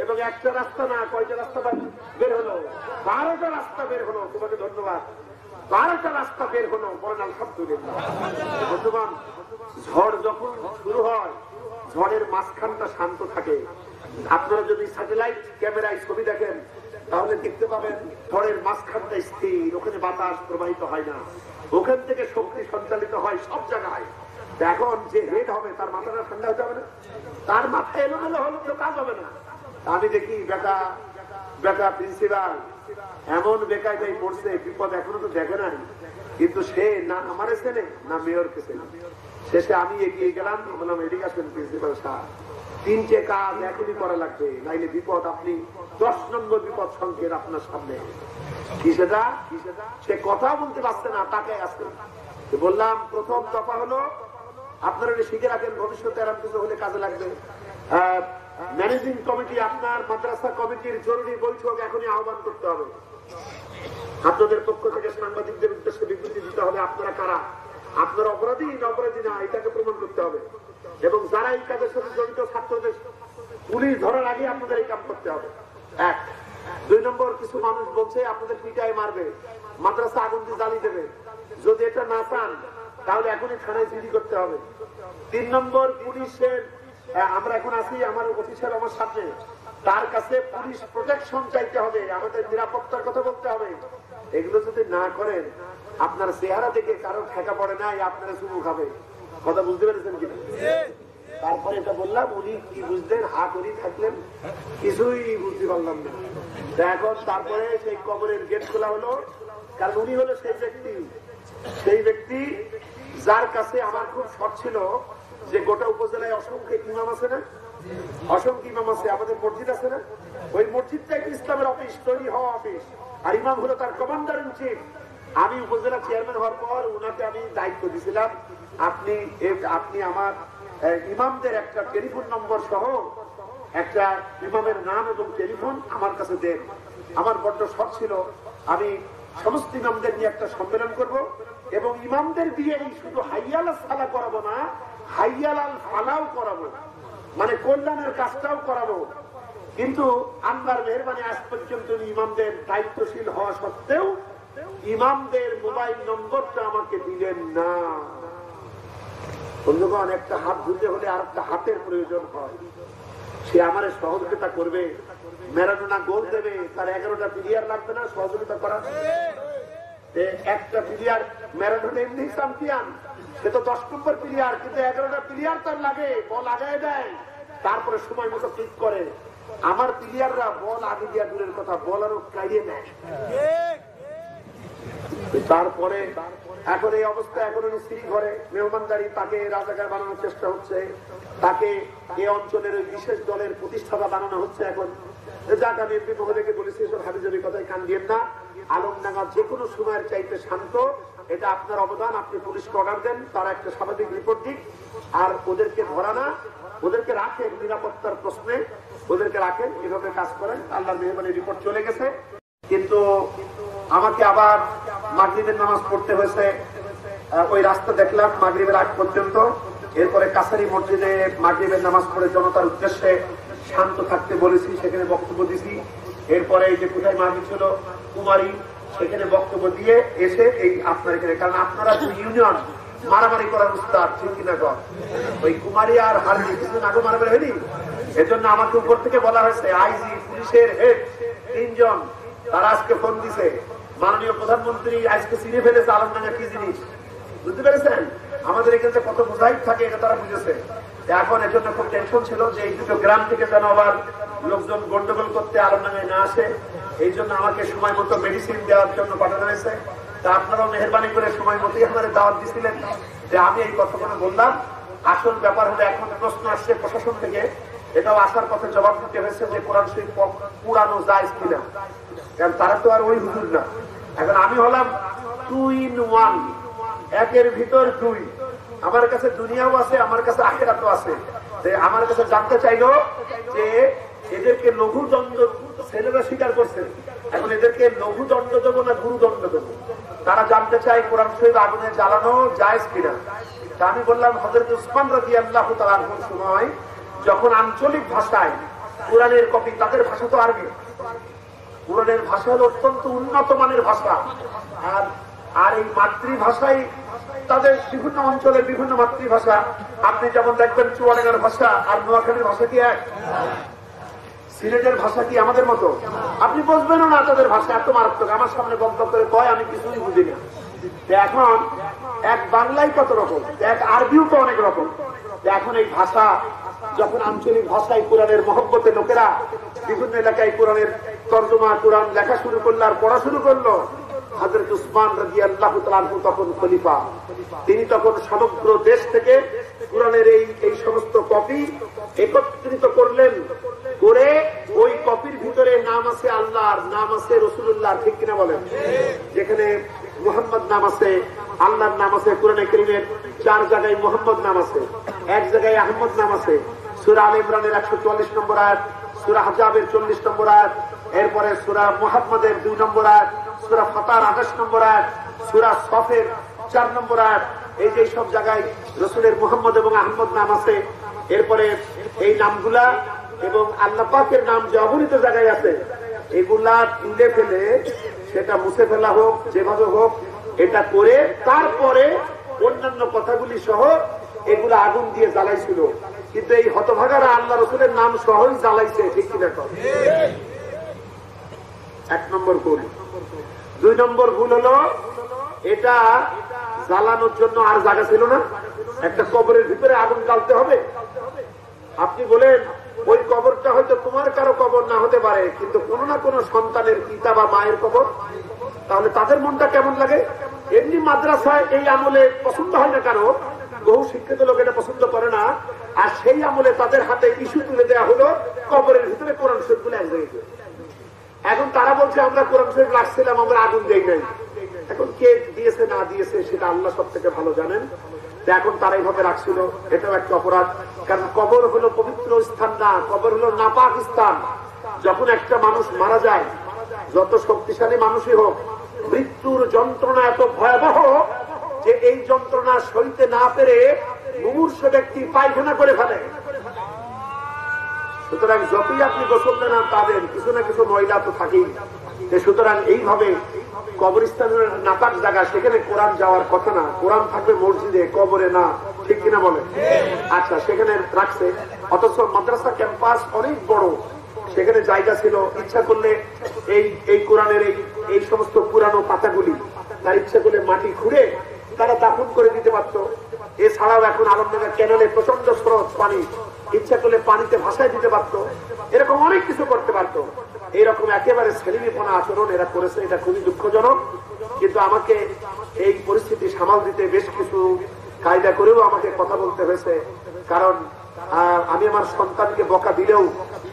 এবং একটা রাস্তা না, কয়টা রাস্তা বের হলো? 12টা রাস্তা বের হলো। তোমাকে ধন্যবাদ। 12টা রাস্তা বের হলো। বলেন আলহামদুলিল্লাহ। বন্ধুগণ, ঝড় যখন শুরু হয়, ঝড়ের মাঝখানটা শান্ত থাকে। আপনারা যদি স্যাটেলাইট ক্যামেরায় ছবি দেখেন, তাহলে দেখতে পাবেন ঝড়ের মাঝখানটা স্থির, ওখানে বাতাস প্রবাহিত হয় না, ওখান থেকে শক্তি সঞ্চালিত হয় সব জায়গায়। এখন যে হেড হবে, তার মাথাটা ঠান্ডা হতে হবে না? তার মাথা এলোমেলো হলে তো কাজ হবে না। আমি দেখি বেটা প্রিন্সিপাল এমন বেকায়দায় পড়ছে, বিপদ এখনো তো দেখে নাই, কিন্তু সে না আমারে চেনে না মেয়রকে চেনে। শেষে আমি এগিয়ে গেলাম, বললাম এদিকে আসবেন প্রিন্সিপাল সাহেব, 3টে কাজ এখনই করা লাগবে, নাইলে বিপদ, আপনি 10 নম্বর বিপদ সংকেত আপনার সামনে। কি সেটা? সে কথা বলতে পারছে না, তাকায় আসছে। বললাম প্রথম দফা হলো আপনারা শিখে রাখেন, ভবিষ্যতে এরকম কিছু হলে কাজে লাগবে। ম্যানেজিং কমিটি, আপনার মাদ্রাসা কমিটির জরুরি বৈঠক এখনই আহ্বান করতে হবে। আপনাদের পক্ষ থেকে সাংবাদিকদের উদ্দেশ্যে বিবৃতি দিতে হবে আপনারা কারা, আপনারা অপরাধী না অপরাধী না, এটাকে প্রমাণ করতে হবে। এবং যারা এই কাজের সাথে জড়িত ছাত্রদের পুলিশ ধরার আগে আপনাদের এই কাজ করতে হবে। 1। 2 নম্বর, কিছু মানুষ বলছে আপনাদের পিটায় মারবে, মাদ্রাসা আগুন দিয়ে জ্বালিয়ে দেবে। যদি এটা না চান তাহলে এখনই থানায় জিডি করতে হবে। 3 নম্বর, পুলিশের, আমরা এখন আছি, আমার অফিসার আমার সামনে, তার কাছে পুলিশ প্রোটেকশন চাইতে হবে, আমাদের নিরাপত্তার কথা বলতে হবে। এগুলো যদি না করেন, আপনার চেহারা থেকে কারো ঠেকা পড়ে নাই, আপনারা চুমু খাবে। কথা বুঝতে পেরেছেন কিনা? তারপরে এটা বললাম, উনি কি বুঝলেন? হা করি থাকলেন, কিছুই বুঝতে পারলাম না। এখন তারপরে সেই কবরের গেট খোলা হলো, কারণ উনি হলো সেই ব্যক্তি যার কাছে আমার খুব শখ ছিল যে গোটা উপজেলায় অসংখ্য ইমাম আছে না, অসংখ্য ইমাম আছে, আমাদের মসজিদ আছে না, ওই মসজিদটা একটা ইসলামের অফিস, তৈরি হওয়া অফিস, আর ইমাম হলো তার কমান্ডার ইন চিফ। আমি উপজেলা চেয়ারম্যান হওয়ার পর উনাকে আমি দায়িত্ব দিয়েছিলাম, আপনি আমার ইমামদের একটা টেলিফোন নম্বর সহ একটা ইমামের নাম এবং টেলিফোন আমার কাছে দেন। আমার বড্ড শখ ছিল আমি সমস্ত ইমামদের নিয়ে একটা সম্মেলন করব এবং ইমামদের দিয়ে শুধু হাইয়াল সালা করাবো না, হাইয়াল আল ফালাও করাবো, মানে কল্যাণের কাজটাও করাবো। কিন্তু আল্লাহর মেহেরবানি আজ পর্যন্ত ইমামদের দায়িত্বশীল হওয়া সত্ত্বেও ইমামদের মোবাইল নম্বরটা আমাকে দিলেন না। বন্ধুগণ, একটা হাত ধুতে হলে আর একটা হাতের প্রয়োজন হয়। সে আমার সহযোগিতা করবে, ম্যারাডোনা গোল দেবে, তার 11টা প্লেয়ার লাগবে না সহযোগিতা করার? একটা প্লেয়ার ম্যারাডোনা এমনি চ্যাম্পিয়ন, সে তো 10 নম্বর প্লেয়ার, কিন্তু 11টা প্লেয়ার তার লাগে, বল আগায় দেয়, তারপরে সময় মতো ক্লিক করে। আমার প্লেয়াররা বল আগে দিয়া দূরের কথা, বল আরো কাইয়ে নেয়। তারপরে এখন এই অবস্থা, এখন উনি স্ত্রী ঘরে মেহমানদারি, তাকে রাজাকার বানানোর চেষ্টা হচ্ছে, তাকে এই অঞ্চলের ওই বিশেষ দলের প্রতিষ্ঠাতা বানানো হচ্ছে। এখন যাক, আমি এমপি মহোদয়কে বলেছি এসব হাবিজাবি কথায় কান দিয়েন না, আলমডাঙ্গা যে কোনো সময়ের চাইতে শান্ত, এটা আপনার অবদান, আপনি পুলিশকে অর্ডার দেন, তারা একটা স্বাভাবিক রিপোর্ট দিক, আর ওদেরকে ধরা না, ওদেরকে রাখেন নিরাপত্তার প্রশ্নে, ওদেরকে রাখেন, এভাবে কাজ করেন। আল্লাহর মেহরবানি রিপোর্ট চলে গেছে, কিন্তু আমাকে আবার মাগরিবের নামাজ পড়তে হয়েছে। ওই রাস্তা দেখলাম মাগরিবের আগ পর্যন্ত, এরপরে কাছারি মসজিদে মাগরিবের নামাজ পড়ে জনতার উদ্দেশ্যে শান্ত থাকতে বলেছি, সেখানে বক্তব্য দিছি। এরপরে এই যে কোথায় মাহফিল ছিল কুমারী, সেখানে বক্তব্য দিয়ে এসে এই আপনার এখানে, কারণ আপনারা ইউনিয়ন মারামারি করার উস্তাদ, ঠিক কিনা গো? ওই কুমারী আর হারবি কিছুদিন আগে মারামারি হয়নি, এজন্য আমাকে উপর থেকে বলা হয়েছে আইজি পুলিশের হেড 3 জন, তারা আজকে ফোন দিছে, মাননীয় প্রধানমন্ত্রী আজকে চিনে ফেলেছে আলমডাঙ্গা কি জিনিস, বুঝতে পেরেছেন? আমাদের এখানে যে কত মোজাইক থাকে এটা তারা বুঝেছে। এখন এর জন্য খুব টেনশন ছিল যে এই দুটো গ্রাম থেকে যেন আবার লোকজন গন্ডগোল করতে আলমডাঙ্গায় না আসে, এই জন্য আমাকে সময় মতো মেডিসিন দেওয়ার জন্য পাঠানো হয়েছে। তা আপনারাও মেহরবানি করে সময় মতোই আমাদের দাওয়াত দিছিলেন যে আমি এই কথাগুলো বললাম। আসল ব্যাপার হলে এখন প্রশ্ন আসছে প্রশাসন থেকে, এটাও আসার পথে জবাব দিতে হয়েছে যে কোরআন শরীফ পুরানো যায় কিনা, কারণ তারা তো আর ওই হুজুর না। এখন আমি হলাম 2 in 1, একের ভিতর 2। আমার কাছে দুনিয়াও আছে, আমার কাছে আখিরাতও আছে। আমার কাছে জানতে চাইলো যে এদেরকে লঘু দণ্ড, ছেলেরা স্বীকার করছে, এখন এদেরকে লঘু দণ্ড দেবো না গুরু দণ্ড দেবো, তারা জানতে চায় কোরআন শরীফ আগুনে জ্বালানো জায়েজ কিনা। তা আমি বললাম হযরত উসমান রাদিয়াল্লাহু তাআলা আনহুর সময় যখন আঞ্চলিক ভাষায় কোরআনের কপি, তাদের ভাষা তো আরবি, কোরআনের ভাষা হলো অত্যন্ত উন্নত মানের ভাষা, আর এই মাতৃভাষায় তাদের বিভিন্ন অঞ্চলের বিভিন্ন মাতৃভাষা। আপনি যেমন দেখবেন চুয়াডাঙ্গার ভাষা আর নোয়াখালীর ভাষা কি এক, সিলেটের ভাষা কি আমাদের মতো? আপনি বুঝবেনও না তাদের ভাষা, এত মারাত্মক। আমার সামনে বক্তব্য করে কয় আমি কিছুই বুঝি না। এখন এক বাংলায় কত রকম, এক আরবিও তো অনেক রকম। এখন এই ভাষা যখন আঞ্চলিক ভাষায় কোরআনের মহব্বতে লোকেরা বিভিন্ন এলাকায় কোরআনের তর্জমা, কোরআন লেখা শুরু করলো আর পড়া শুরু করলো, হযরত উসমান রাদিয়াল্লাহু তাআলা আনহু তখন খলিফা, তিনি তখন সমগ্র দেশ থেকে কোরআনের এই সমস্ত কপি একত্রিত করলেন, করে ওই কপির ভিতরে নাম আছে আল্লাহর, নাম আছে রাসূলুল্লাহ, ঠিক কিনা বলেন? যেখানে মুহাম্মদ নাম আছে, আল্লাহর নাম আছে, কোরআনে কারীমের 4 জায়গায় মুহাম্মদ নাম আছে, 1 জায়গায় আহমদ নাম আছে। সূরা আলে ইমরানের 144 নম্বর আয়াত, সূরা আহজাবের 40 নম্বর আয়াত, এরপরে সূরা মুহাম্মদের 2 নম্বর আয়াত, সূরা ফাতার 28 নম্বর আয়াত, সূরা সফের 4 নম্বর আয়াত। এই যে সব জায়গায় রাসূলের মুহাম্মদ এবং আহমদ নাম আছে। এরপরে এই নামগুলা এবং আল্লাহ পাকের নাম যে অগণিত জায়গায় আছে, এগুলা তুলে ফেলে, সেটা মুছে ফেলা হোক, যেভাবে হোক এটা করে তারপরে অন্যান্য কথাগুলি সহ এগুলো আগুন দিয়ে জ্বালাইছিল, কিন্তু এই হতভাগারা আল্লাহ রসুলের নাম সহই জ্বালাইছে, ঠিক কিনা? এক নম্বর ভুল। 2 নম্বর ভুল হলো এটা জ্বালানোর জন্য আর জায়গা ছিল না, একটা কবরের ভিতরে আগুন জ্বালতে হবে। আপনি বলেন ওই কবরটা হয়তো তোমার কারো কবর না হতে পারে, কিন্তু কোনো না কোনো সন্তানের পিতা বা মায়ের কবর, তাহলে তাদের মনটা কেমন লাগে? এমনি মাদ্রাসায় এই আমলে পছন্দ হয় না কারো, বহু শিক্ষিত লোক এটা পছন্দ করে না, আর সেই আমলে তাদের হাতে ইস্যু তুলে দেওয়া হলো কবরের ভিতরে কোরআন শরীফ গুলো এক জায়গায়। এখন তারা বলছে আমরা কোরআন শরীফ রাখছিলাম, আমরা আগুন দেই নাই। এখন কে দিয়েছে না দিয়েছে সেটা আল্লাহ সব থেকে ভালো জানেন। এখন তারা এইভাবে রাখছিল, এটাও একটা অপরাধ। কারণ কবর হলো পবিত্র স্থান না, কবর হলো নাপাক স্থান। যখন একটা মানুষ মারা যায়, যত শক্তিশালী মানুষই হোক, মৃত্যুর যন্ত্রণা এত ভয়াবহ যে এই যন্ত্রণা সইতে না পেরে মুমূর্ষু ব্যক্তি পায়খানা করে ফেলে। সুতরাং যতই আপনি গোসল দেন তাদের কিছু না কিছু ময়লা তো থাকেই। সুতরাং এইভাবে কবরস্থানের নাপাক জায়গা, সেখানে কোরআন যাওয়ার কথা না। কোরআন থাকবে মসজিদে, কবরে না, ঠিক কিনা বলে? আচ্ছা, সেখানে রাখছে। অথচ মাদ্রাসা ক্যাম্পাস অনেক বড়, সেখানে জায়গা ছিল। ইচ্ছা করলে এই কোরআনের এই সমস্ত পুরানো পাতাগুলি তার ইচ্ছা করলে মাটি খুঁড়ে তারা দাফন করে দিতে পারত। এছাড়াও এখন আলমডাঙ্গা ক্যানেলে প্রচন্ড স্রোত পানি, ইচ্ছা করলে পানিতে ভাসায় দিতে পারত। এরকম অনেক কিছু করতে পারত। এইরকম একেবারে ছেলেমিপনা আচরণ এরা করেছে, এটা খুবই দুঃখজনক। কিন্তু আমাকে এই পরিস্থিতি সামাল দিতে বেশ কিছু কায়দা করেও আমাকে কথা বলতে হয়েছে। কারণ আমি আমার সন্তানকে বকা দিলেও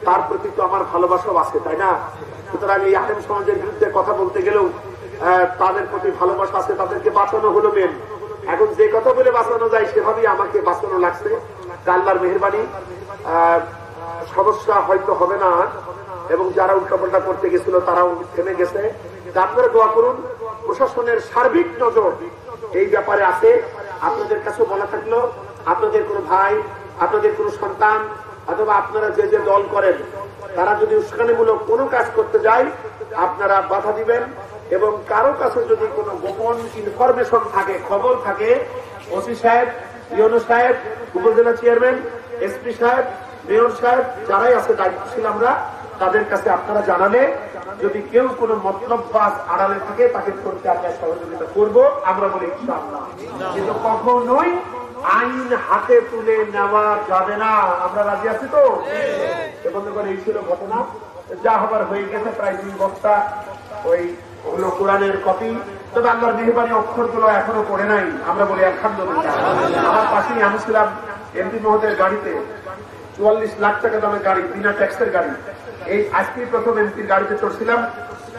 তার প্রতি তো আমার ভালোবাসাও আছে, তাই না? সুতরাং এই আলেম সমাজের বিরুদ্ধে কথা বলতে গেলেও তাদের প্রতি ভালোবাসা আছে, তাদেরকে বাঁচানো হলো মেন। এখন যে কথা বলে বাঁচানো যায় সেভাবেই আমাকে বাঁচানো লাগছে। আল্লাহর মেহেরবানি, সমস্যা হয়তো হবে না, এবং যারা উল্টাপাল্টা করতে গেছিল তারাও থেমে গেছে। আপনারা দোয়া করুন, প্রশাসনের সার্বিক নজর এই ব্যাপারে আছে। আপনাদের কাছে বলা থাকলো, আপনাদের কোনো ভাই, আপনাদের কোনো সন্তান, অথবা আপনারা যে যে দল করেন, তারা যদি উস্কানিমূলক কোনো কাজ করতে যায় আপনারা বাধা দিবেন। এবং কারো কাছে যদি কোনো গোপন ইনফরমেশন থাকে, খবর থাকে, ওসি সাহেব, ইউনো সাহেব, উপজেলা চেয়ারম্যান, এসপি সাহেব, মেয়র সাহেব, যারাই আছে দায়িত্বশীল আমরা, তাদের কাছে আপনারা জানালে যদি কেউ কোনো মতলববাজ আড়ালে থাকে তাকে করতে আমরা সহযোগিতা করব, আমরা বলি ইনশাআল্লাহ। কিন্তু কখনোই আইন হাতে তুলে নেওয়া যাবে না। আমরা রাজি আছি তো? বন্ধুগণ, এই ছিল ঘটনা। যা হবার হয়ে গেছে, প্রায় 2 বস্তা ওই হলো কোরআনের কপি। তবে আল্লাহর মেহেরবানি অক্ষরগুলো এখনো পড়ে নাই, আমরা বলি আলহামদুলিল্লাহ। আমার পাশেই আমি ছিলাম এমপি মহোদয়ের গাড়িতে, 44 লাখ টাকা দামের গাড়ি, বিনা ট্যাক্সের গাড়ি। এই আজকে প্রথম এমপির গাড়িতে চড়ছিলাম,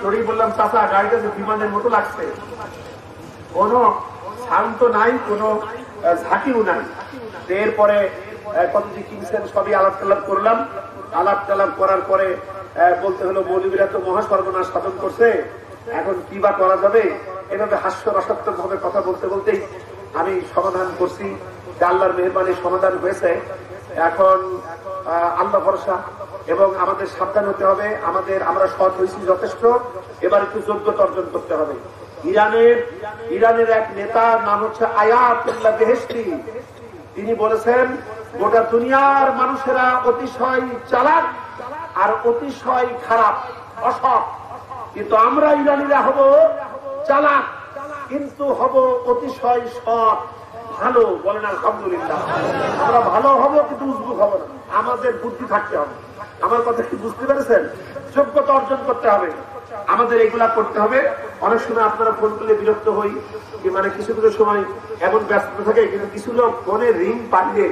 চড়েই বললাম, চাচা গাড়িটা যে বিমানের মতো লাগছে, কোনো সাউন্ড তো নাই, কোনো ঝাঁকিও নাই। এরপরে কত যে কিনছেন সবই আলাপ টালাপ করলাম। আলাপ টালাপ করার পরে বলতে হলো, মৌলবীরা তো মহা সর্বনাশ সাধন করছে, এখন কি বা করা যাবে। এভাবে হাস্যরসাত্মক ভাবে কথা বলতে বলতেই আমি সমাধান করছি। আল্লাহর মেহেরবানি সমাধান হয়েছে। এখন আল্লাহ ভরসা, এবং আমাদের সাবধান হতে হবে। আমরা সৎ হয়েছি যথেষ্ট, এবার একটু যোগ্যতা অর্জন করতে হবে। ইরানের এক নেতা, নাম হচ্ছে আয়াতুল্লাহ বেহেশতি, তিনি বলেছেন গোটা দুনিয়ার মানুষেরা অতিশয় চালাক আর অতিশয় খারাপ, অসৎ, কিন্তু আমরা ইরানিরা হব চালাক কিন্তু হব অতিশয় সৎ, ভালো। বলেন আলহামদুলিল্লাহ। আমরা ভালো হব কিন্তু উজবুক হব না, আমাদের বুদ্ধি থাকতে হবে। আমার কথা কি বুঝতে পেরেছেন? যোগ্যতা অর্জন করতে হবে, আমাদের এগুলা করতে হবে। অনেক সময় আপনারা ফোন করলে বিরক্ত হই, মানে কিছু কিছু সময় এমন ব্যস্ত থাকে, কিন্তু কিছু লোক ফোনে রিং পাঠিয়ে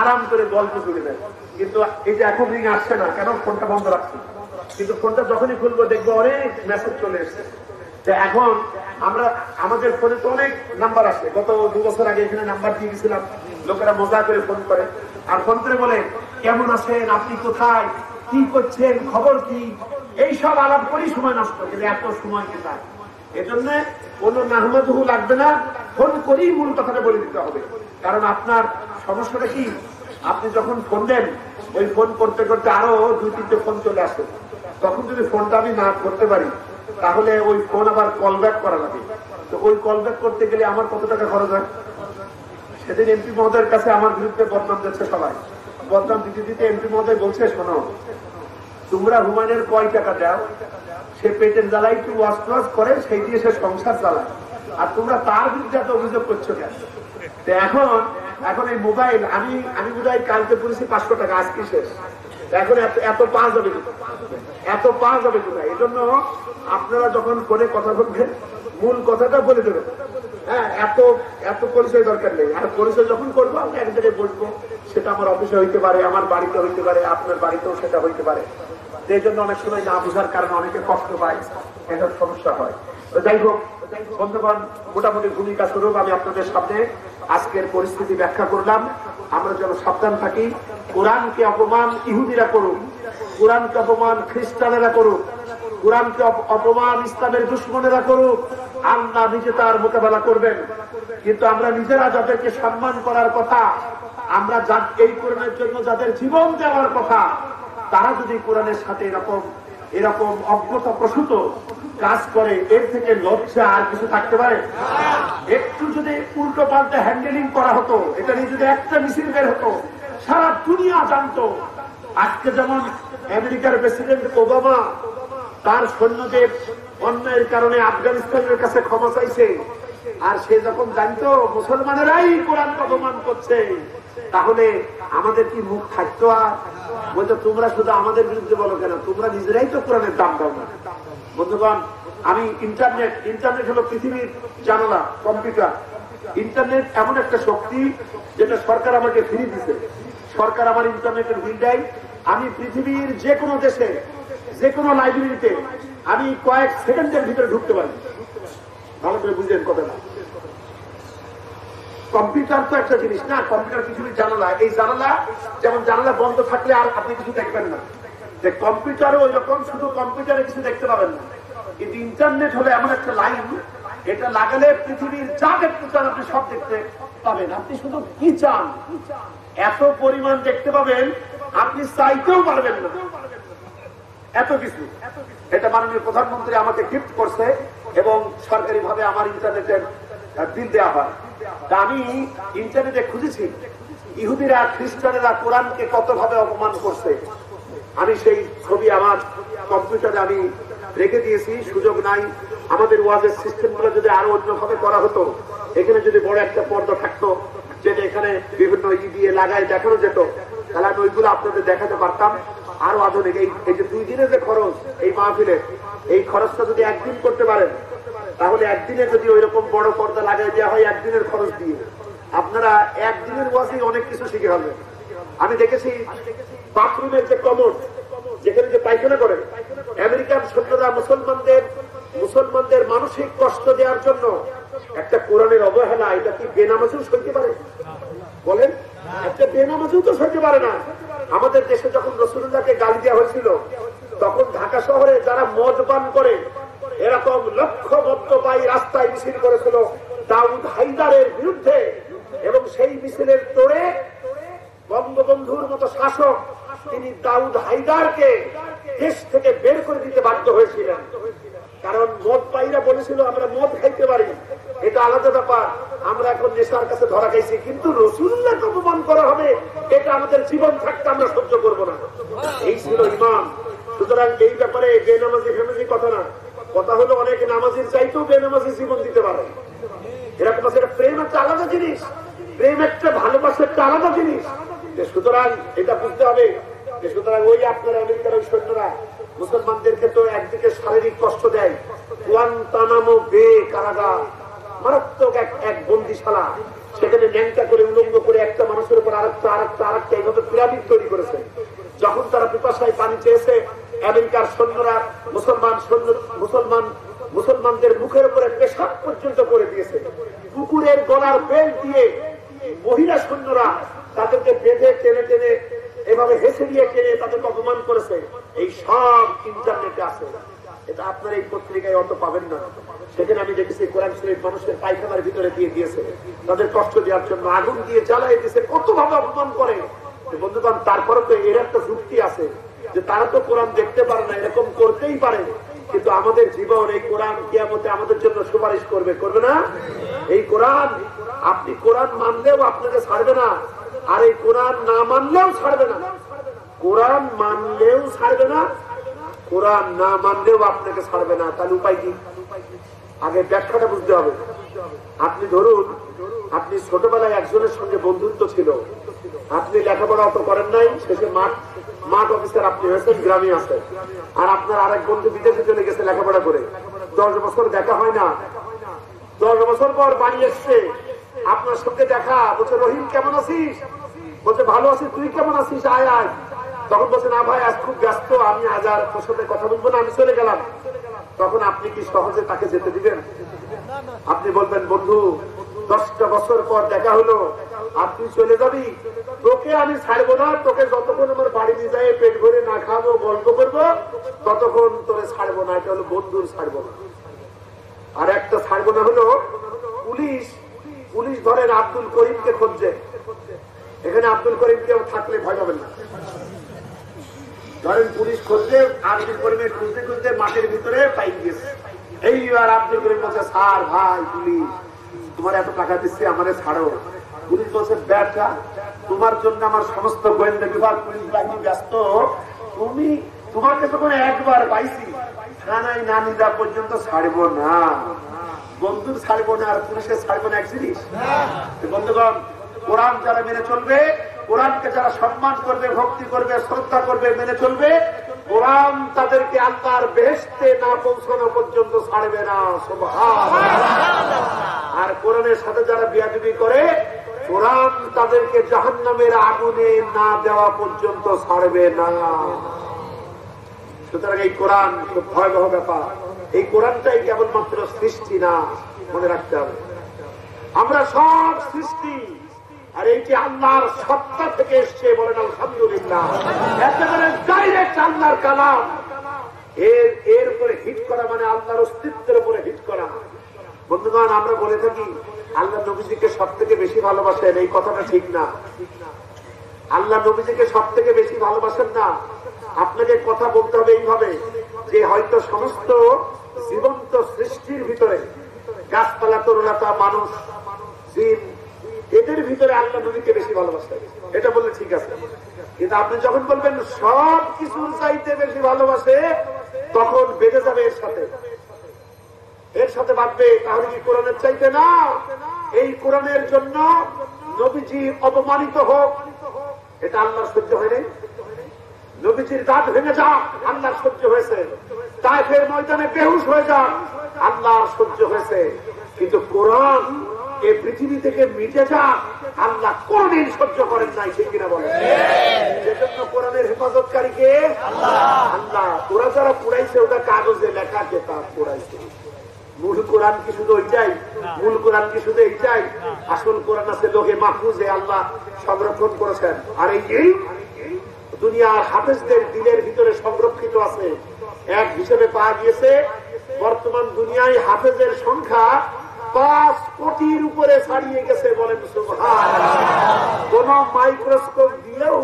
আরাম করে গল্প করে দেয়। কিন্তু এই যে এখন রিং আসছে না কেন, ফোনটা বন্ধ রাখছে, কিন্তু ফোনটা যখনই খুলবো দেখবো অনেক মেসেজ চলে এসছে। এখন আমরা আমাদের ফোনে তো অনেক নাম্বার আসে। গত 2 বছর আগে এখানে নাম্বার দিয়ে গেছিলাম, লোকেরা মজা করে ফোন করে, আর ফোন করে বলে কেমন আছেন, আপনি কোথায়, কি করছেন, খবর কি, এইসব আলাপ করি সময় নষ্ট করে। এত সময় কোথায়? এজন্য কোন নাহমাদুহু লাগবে না, ফোন করেই মূল কথাটা বলে দিতে হবে। কারণ আপনার সমস্যাটা কি, আপনি যখন ফোন দেন, ওই ফোন করতে করতে আরো 2-3টে ফোন চলে আসে। তখন যদি ফোনটা আমি না করতে পারি, তাহলে ওই ফোন আবার কল ব্যাক করা লাগে। তো ওই কল ব্যাক করতে গেলে আমার কত টাকা খরচ হয়, সেদিন এমপি মহোদয়ের কাছে আমার বিরুদ্ধে বদনাম দিচ্ছে সবাই। বদনাম দিতে দিতে এমপি মহোদয় বলছে, শোনো, তোমরা হুমায়ুনের কয় টাকা দাও, সে পেটের জ্বালাই একটু ওয়াশ টোয়াশ করে, সেই দিয়ে সে সংসার চালায়, আর তোমরা তার বিরুদ্ধে এত অভিযোগ করছো কেন? এখন এই মোবাইল আমি বোধহয় কালকে বলেছি 500 টাকা, আজকে শেষ। এখন এত পাওয়া যাবে কোথায়? এই জন্য আপনারা যখন ফোনে কথা বলবেন মূল কথাটা বলে দেবেন। হ্যাঁ, এত পরিচয় দরকার নেই। আর পরিচয় যখন করবো আমরা এক জায়গায় বসবো, সেটা আমার অফিসে হইতে পারে, আমার বাড়িতে হইতে পারে, আপনার বাড়িতেও সেটা হইতে পারে। এই জন্য অনেক সময় না বোঝার কারণে অনেকে কষ্ট পায়, এটা সমস্যা হয়। তো যাই হোক বন্ধুগণ, মোটামুটি ভূমিকা স্বরূপ আমি আপনাদের সামনে আজকের পরিস্থিতি ব্যাখ্যা করলাম। আমরা যেন সাবধান থাকি। কোরআনকে অপমান ইহুদিরা করুক, কোরআনকে অপমান খ্রিস্টানেরা করুক, কোরআনকে অপমান ইসলামের দুশ্মনেরা করুক, আল্লাহ নিজে তার মোকাবেলা করবেন। কিন্তু আমরা নিজেরা যাদেরকে সম্মান করার কথা, আমরা এই কোরআনের জন্য যাদের জীবন দেওয়ার কথা, তারা যদি কোরআনের সাথে এরকম অজ্ঞতা প্রসূত কাজ করে, এর থেকে লজ্জা আর কিছু থাকতে পারে? একটু যদি উল্টো পাল্টে হ্যান্ডেলিং করা হতো, এটা নিয়ে যদি একটা মিছিল বের হতো, সারা দুনিয়া জানতো। আজকে যেমন আমেরিকার প্রেসিডেন্ট ওবামা তার সৈন্যদের অন্যায়ের কারণে আফগানিস্তানের কাছে ক্ষমা চাইছে, আর সে যখন জানতো মুসলমানেরাই কোরআন অপমান করছে, তাহলে আমাদের কি মুখ থাকতো? আর বলতো তোমরা শুধু আমাদের বিরুদ্ধে বলো কেন, তোমরা নিজেরাই তো কোরআনের দাম দাও না। বন্ধুগণ, আমি ইন্টারনেট হলো পৃথিবীর জানালা, কম্পিউটার। ইন্টারনেট এমন একটা শক্তি যেটা সরকার আমাকে ফ্রি দিছে। সরকার আমার ইন্টারনেটের বিল দেয়। আমি পৃথিবীর যে কোনো দেশে, যে কোনো লাইব্রেরিতে আমি কয়েক সেকেন্ডের ভিতরে ঢুকতে পারি। ভালো করে বুঝলেন কথাটা? কম্পিউটার তো একটা জিনিস না, কম্পিউটার পৃথিবীর জানালা। এই জানালা যেমন জানালা বন্ধ থাকলে আর আপনি কিছু দেখবেন না, যে কম্পিউটারও ওই রকম, শুধু কম্পিউটারে কিছু দেখতে পাবেন না। কিন্তু ইন্টারনেট হলো এমন একটা লাইন, এটা লাগালে পৃথিবীর যা দেখতে চান আপনি সব দেখতে পাবেন। আপনি শুধু কি চান এত পরিমাণ দেখতে পাবেন, আপনি চাইতেও পারবেন না, এত কিছু। এটা মাননীয় প্রধানমন্ত্রী আমাকে গিফট করছে এবং সরকারি ভাবে আমার ইন্টারনেটের বিল দেওয়া হয়। তা আমি ইন্টারনেটে খুঁজেছি ইহুদিরা খ্রিস্টানেরা কোরআনকে কত ভাবে অপমান করছে। আমি সেই ছবি আমার কম্পিউটারে আমি রেখে দিয়েছি। সুযোগ নাই, আমাদের ওয়াজের সিস্টেম গুলো যদি আরো অন্যভাবে করা হতো, এখানে যদি বড় একটা পর্দা থাকতো, যেটা এখানে বিভিন্ন দিয়ে লাগাই দেখানো যেত, তাহলে আমি ওইগুলো আপনাদের দেখাতে পারতাম। আরো আধুনিক এই যে 2 দিনের যে খরচ এই মাহফিলে, এই খরচটা যদি একদিন করতে পারেন, তাহলে একদিনে যদি ওই রকম বড় পর্দা লাগাই দেওয়া হয় একদিনের খরচ দিয়ে, আপনারা একদিনের ওয়াজেই অনেক কিছু শিখে ফেলবেন। আমি দেখেছি বাথরুমের যে কমোড, যেখানে যে পায়খানা করে, আমেরিকান সৈন্যরা মুসলমানদের মানসিক কষ্ট দেওয়ার জন্য একটা কোরআনের অবহেলা, এটা কি বেনামাজিও সইতে পারে? বলেন, একটা বেনামাজিও তো সইতে পারে না। আমাদের দেশে যখন রাসূলুল্লাহকে গালি দেওয়া হয়েছিল, তখন ঢাকা শহরে যারা মদ পান করে এরকম লক্ষ মদ্যপায়ী রাস্তায় মিছিল করেছিল দাউদ হায়দারের বিরুদ্ধে, এবং সেই মিছিলের তোড়ে বঙ্গবন্ধুর মতো শাসক তিনি দাউদ হায়দারকে দেশ থেকে বের করে দিতে বাধ্য হয়েছিলেন। কারণ মদ পাইরা বলেছিল আমরা মদ খাইতে পারি, এটা আলাদা ব্যাপার, আমরা এখন নেশার কাছে ধরা খাইছি, কিন্তু রাসূলুল্লাহকে অপমান করা হবে, এটা আমাদের জীবন থাকতে আমরা সহ্য করবো না। এই ছিল ইমান। সুতরাং এই ব্যাপারে বেনামাজি ফেমাজি কথা না, কথা হলো অনেক নামাজির চাইতেও বেনামাজি জীবন দিতে পারে। এরকম আছে, প্রেম একটা আলাদা জিনিস, প্রেম একটা ভালোবাসা একটা আলাদা জিনিস। সুতরাং এটা বুঝতে হবে যে সুতরাং ওই আপনার আমেরিকার ওই সৈন্যরা মুসলমানদেরকে তো একদিকে শারীরিক কষ্ট দেয়, গুয়ান্তানামো বে কারাগার, মারাত্মক এক বন্দিশালা, সেখানে ন্যাংটা করে উলঙ্গ করে একটা মানুষের উপর আরেকটা এইভাবে পিরামিড তৈরি করেছে। যখন তারা পিপাসায় পানি চেয়েছে, আমেরিকার সৈন্যরা মুসলমানদের মুখের উপরে পেশাব পর্যন্ত করে দিয়েছে। কুকুরের গলার বেল্ট দিয়ে মহিলা সৈন্যরা তাদেরকে বেঁধে টেনে টেনে এভাবে হেসে দিয়ে টেনে তাদেরকে অপমান করেছে। এই সব ইন্টারনেটে আছে, এটা আপনার এই পত্রিকায় অত পাবেন না। সেখানে আমি দেখেছি কোরআন শরীফ মানুষের পায়খানার ভিতরে দিয়ে দিয়েছে, তাদের কষ্ট দেওয়ার জন্য আগুন দিয়ে জ্বালাই দিয়েছে, কত ভাবে অপমান করে। বন্ধুগণ, তারপরে তো এর একটা যুক্তি আছে যে তারা তো কোরআন দেখতে পারে না, এরকম করতেই পারে, কিন্তু আমাদের জীবন এই কোরআন কিয়ামতে আমাদের জন্য সুপারিশ করবে, করবে না? এই কোরআন, আপনি কোরআন মানলেও আপনাকে ছাড়বে না, আর এই কোরআন না মানলেও ছাড়বে না। কোরআন মানলেও ছাড়বে না, কোরআন না মানলেও আপনাকে ছাড়বে না। তাহলে উপায় কি? আগে ব্যাখ্যাটা বুঝতে হবে। আপনি ধরুন, আপনি ছোটবেলায় একজনের সঙ্গে বন্ধুত্ব ছিল, আপনি লেখাপড়া অত করেন নাই, শেষে মাঠ অফিসার আপনি হয়েছেন, গ্রামে আছেন, আর আপনার আরেক বন্ধু বিদেশে চলে গেছে লেখাপড়া করে, 10 বছর দেখা হয় না, 10 বছর পর বাড়ি এসছে, আপনার সঙ্গে দেখা, বলছে রহিম কেমন আছিস? বলছে ভালো আছি, তুই কেমন আছিস? আয় আয়। তখন বলছে না ভাই আজ খুব ব্যস্ত, আমি আজ আর তোর সাথে কথা বলবো না, আমি চলে গেলাম। তখন আপনি কি সহজে তাকে যেতে দিবেন? আপনি বলবেন বন্ধু 10টা বছর পর দেখা হলো আর তুই চলে যাবি, তোকে আমি ছাড়বো না, তোকে যতক্ষণ আমার বাড়ি নিয়ে যায় পেট ভরে না খাবো গল্প করবো ততক্ষণ তোরে ছাড়বো না। এটা হলো বন্ধুর ছাড়বো না। আর একটা ছাড়বো না হলো পুলিশ। পুলিশ ধরেন আব্দুল করিমকে খুঁজছে, এখানে আব্দুল করিম কেউ থাকলে ভয় পাবেন না। ধরেন পুলিশ খুঁজছে, আব্দুল করিমের খুঁজতে খুঁজতে মাঠের ভিতরে পাই গেছে। এইবার আব্দুল করিম বলছে স্যার ভাই পুলিশ তোমার এত টাকা দিচ্ছে আমারে ছাড়ো। পুলিশ বলছে ব্যাটা তোমার জন্য আমার সমস্ত গোয়েন্দা বিভাগ পুলিশ বাহিনী ব্যস্ত, তুমি তোমাকে যখন একবার পাইছি থানায় না নিয়ে যাওয়া পর্যন্ত ছাড়বো না। বন্ধুর ছাড়বো না আর পুলিশের ছাড়বো না এক জিনিস। বন্ধুগণ, কোরআন যারা মেনে চলবে, কোরআনকে যারা সম্মান করবে, ভক্তি করবে, শ্রদ্ধা করবে, মেনে চলবে, কোরআন তাদেরকে আল্লাহর বেহেশতে না পৌঁছানো পর্যন্ত ছাড়বে না। সুবহানাল্লাহ। আর কোরআনের সাথে যারা বিয়াদবি করে, কোরআন তাদেরকে জাহান্নামের আগুনে না দেওয়া পর্যন্ত ছাড়বে না। সুতরাং এই কোরআন খুব ভয়াবহ ব্যাপার। এই কোরআনটাই কেবলমাত্র সৃষ্টি না, মনে রাখতে হবে আমরা সব সৃষ্টি, আর এইটি আল্লাহর সত্তা থেকে এসছে, বলেন আলহামদুলিল্লাহ। একেবারে ডাইরেক্ট আল্লাহর কালাম। এর উপরে হিট করা মানে আল্লাহর অস্তিত্বের উপরে হিট করা। বন্ধুগণ, আমরা বলে থাকি আল্লাহ নবীজিকে সব থেকে বেশি ভালোবাসেন, এই কথাটা ঠিক না। আল্লাহ নবীজিকে সব থেকে বেশি ভালোবাসেন না। আপনাকে কথা বলতে হবে এইভাবে যে হয়তো সমস্ত জীবন্ত সৃষ্টির ভিতরে গাছপালা, তরুলতা, মানুষ, জিন, এদের ভিতরে আল্লাহ নবীকে বেশি ভালোবাসেন, এটা বললে ঠিক আছে। কিন্তু আপনি যখন বলবেন সব কিছুর চাইতে বেশি ভালোবাসে, তখন বেঁধে যাবে এর সাথে বাঁধবে। তাহলে কি কোরআনের চাইতে না? এই কোরআনের জন্য নবীজি অপমানিত হোক, এটা আল্লাহর সহ্য হয়নি। নবীজির দাঁত ভেঙে যাক, আল্লাহর সহ্য হয়েছে। তায়েফের ময়দানে বেহুশ হয়ে যাক, আল্লাহর সহ্য হয়েছে। কিন্তু কোরআন এই পৃথিবী থেকে মিটে যাক, আল্লাহ কোনদিন সহ্য করেন নাই, ঠিক কিনা বলেন? সেজন্য কোরআনের হেফাজতকারীকে আল্লাহ। ওরা যারা পুড়াইছে ওটা কাগজে লেখা কেতাব পুড়াইছে। মূল কোরআন কি শুধু ওইটাই? মূল কোরআন কি শুধু এইটাই? আসল কোরআন আছে লোহে মাহফুজে, আল্লাহ সংরক্ষণ করেছেন। আর এই দুনিয়ার হাফেজদের দিলের ভিতরে সংরক্ষিত আছে। এক হিসেবে পাওয়া গিয়েছে বর্তমান দুনিয়ায় হাফেজের সংখ্যা 5 কোটির উপরে ছাড়িয়ে গেছে, বলেন সুবহানাল্লাহ। কোন মাইক্রোস্কোপ দিয়েও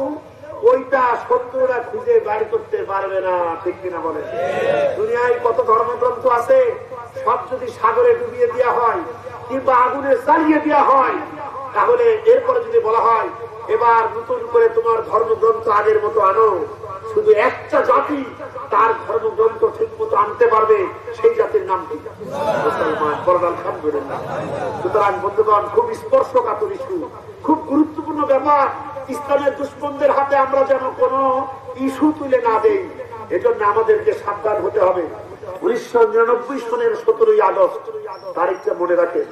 ওইটা শত্রুরা খুঁজে বাইর করতে পারবে না, ঠিক কিনা বলেন? দুনিয়ায় কত ধর্মগ্রন্থ আছে, সব যদি সাগরে ডুবিয়ে দেওয়া হয় কিংবা আগুনে জ্বালিয়ে দেওয়া হয়, তাহলে এরপরে যদি বলা হয় এবার নতুন করে তোমার ধর্মগ্রন্থ আগের মতো আনো, শুধু একটা জাতি তার ধর্মগ্রন্থ ঠিক মতো আনতে পারবে, সেই জাতির নাম কি? মুসলমান। আলহামদুলিল্লাহ। সুতরাং বন্ধুগণ, খুব স্পর্শকাতর ইস্যু, খুব গুরুত্বপূর্ণ ব্যাপার। ইসলামের দুশ্মনদের হাতে আমরা যেন কোন ইস্যু তুলে না দেই, এজন্য আমাদেরকে সাবধান হতে হবে। 1999 সনের 17ই আগস্ট তারিখটা মনে রাখে,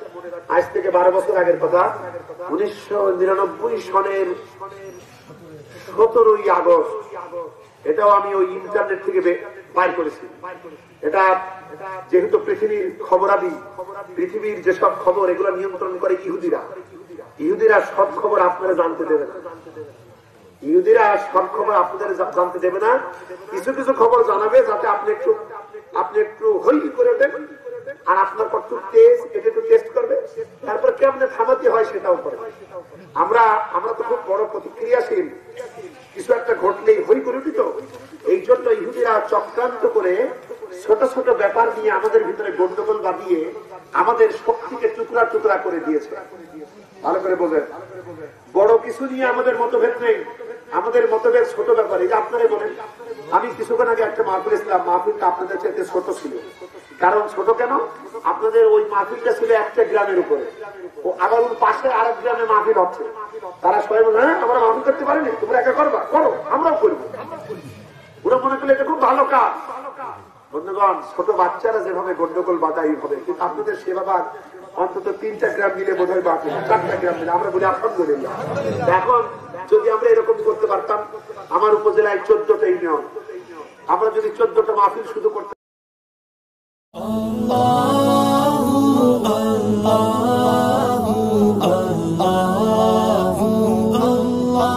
আজ থেকে 12 বছর আগের কথা। 1999 সনের 17ই আগস্ট, এটাও আমি ওই ইন্টারনেট থেকে বাইর করেছি। এটা যেহেতু পৃথিবীর খবরাদি, পৃথিবীর যেসব খবর এগুলো নিয়ন্ত্রণ করে ইহুদিরা। ইহুদিরা সব খবর আপনারা জানতে দেবে না। ইহুদিরা সব খবর আপনাদের জানতে দেবে না। কিছু কিছু খবর জানাবে যাতে আপনি একটু হই করে দেন, আর আপনার কত এটা একটু টেস্ট করবে, তারপর কেমনে থামাতে হয় সেটাও করবে। আমরা তো খুব বড় প্রতিক্রিয়াশীল, কিছু একটা ঘটলেই হই করে উঠি। তো এই জন্য ইহুদিরা চক্রান্ত করে ছোট ছোট ব্যাপার নিয়ে আমাদের ভিতরে গন্ডগোল বাঁধিয়ে আমাদের শক্তিকে টুকরা টুকরা করে দিয়েছে। ভালো করে বোঝেন, বড় কিছু নিয়ে আমাদের মতভেদ নেই, আমাদের মতভেদ ছোট ব্যাপার। এই যে আপনারাই বলেন, আমি কিছুক্ষণ আগে একটা মাহফিল ছিলাম, মাহফিলটা আপনাদের চাইতে ছোট ছিল। কারণ ছোট কেন? আপনাদের ওই মাহফিলটা ছিল একটা গ্রামের উপরে, ও আবার ওর পাশে আরেক গ্রামে মাহফিল হচ্ছে। তারা সবাই বলে, হ্যাঁ আমরা মাহফিল করতে পারিনি, তোমরা একা করবা, করো, আমরাও করবো। ওরা মনে করলে এটা খুব ভালো কাজ। বন্ধুগণ, ছোট বাচ্চারা যেভাবে গন্ডগোল বাধাই হবে, কিন্তু আপনাদের সেবা অন্তত 3টা গ্রাম মিলে বোধ হয়, 4টা গ্রাম মিলে আমরা বলি আলহামদুলিল্লাহ। এখন যদি আমরা এরকম করতে পারতাম, আমার উপজেলায় 14টা ইউনিয়ন, আমরা যদি 14টা মাহফিল শুধু করতে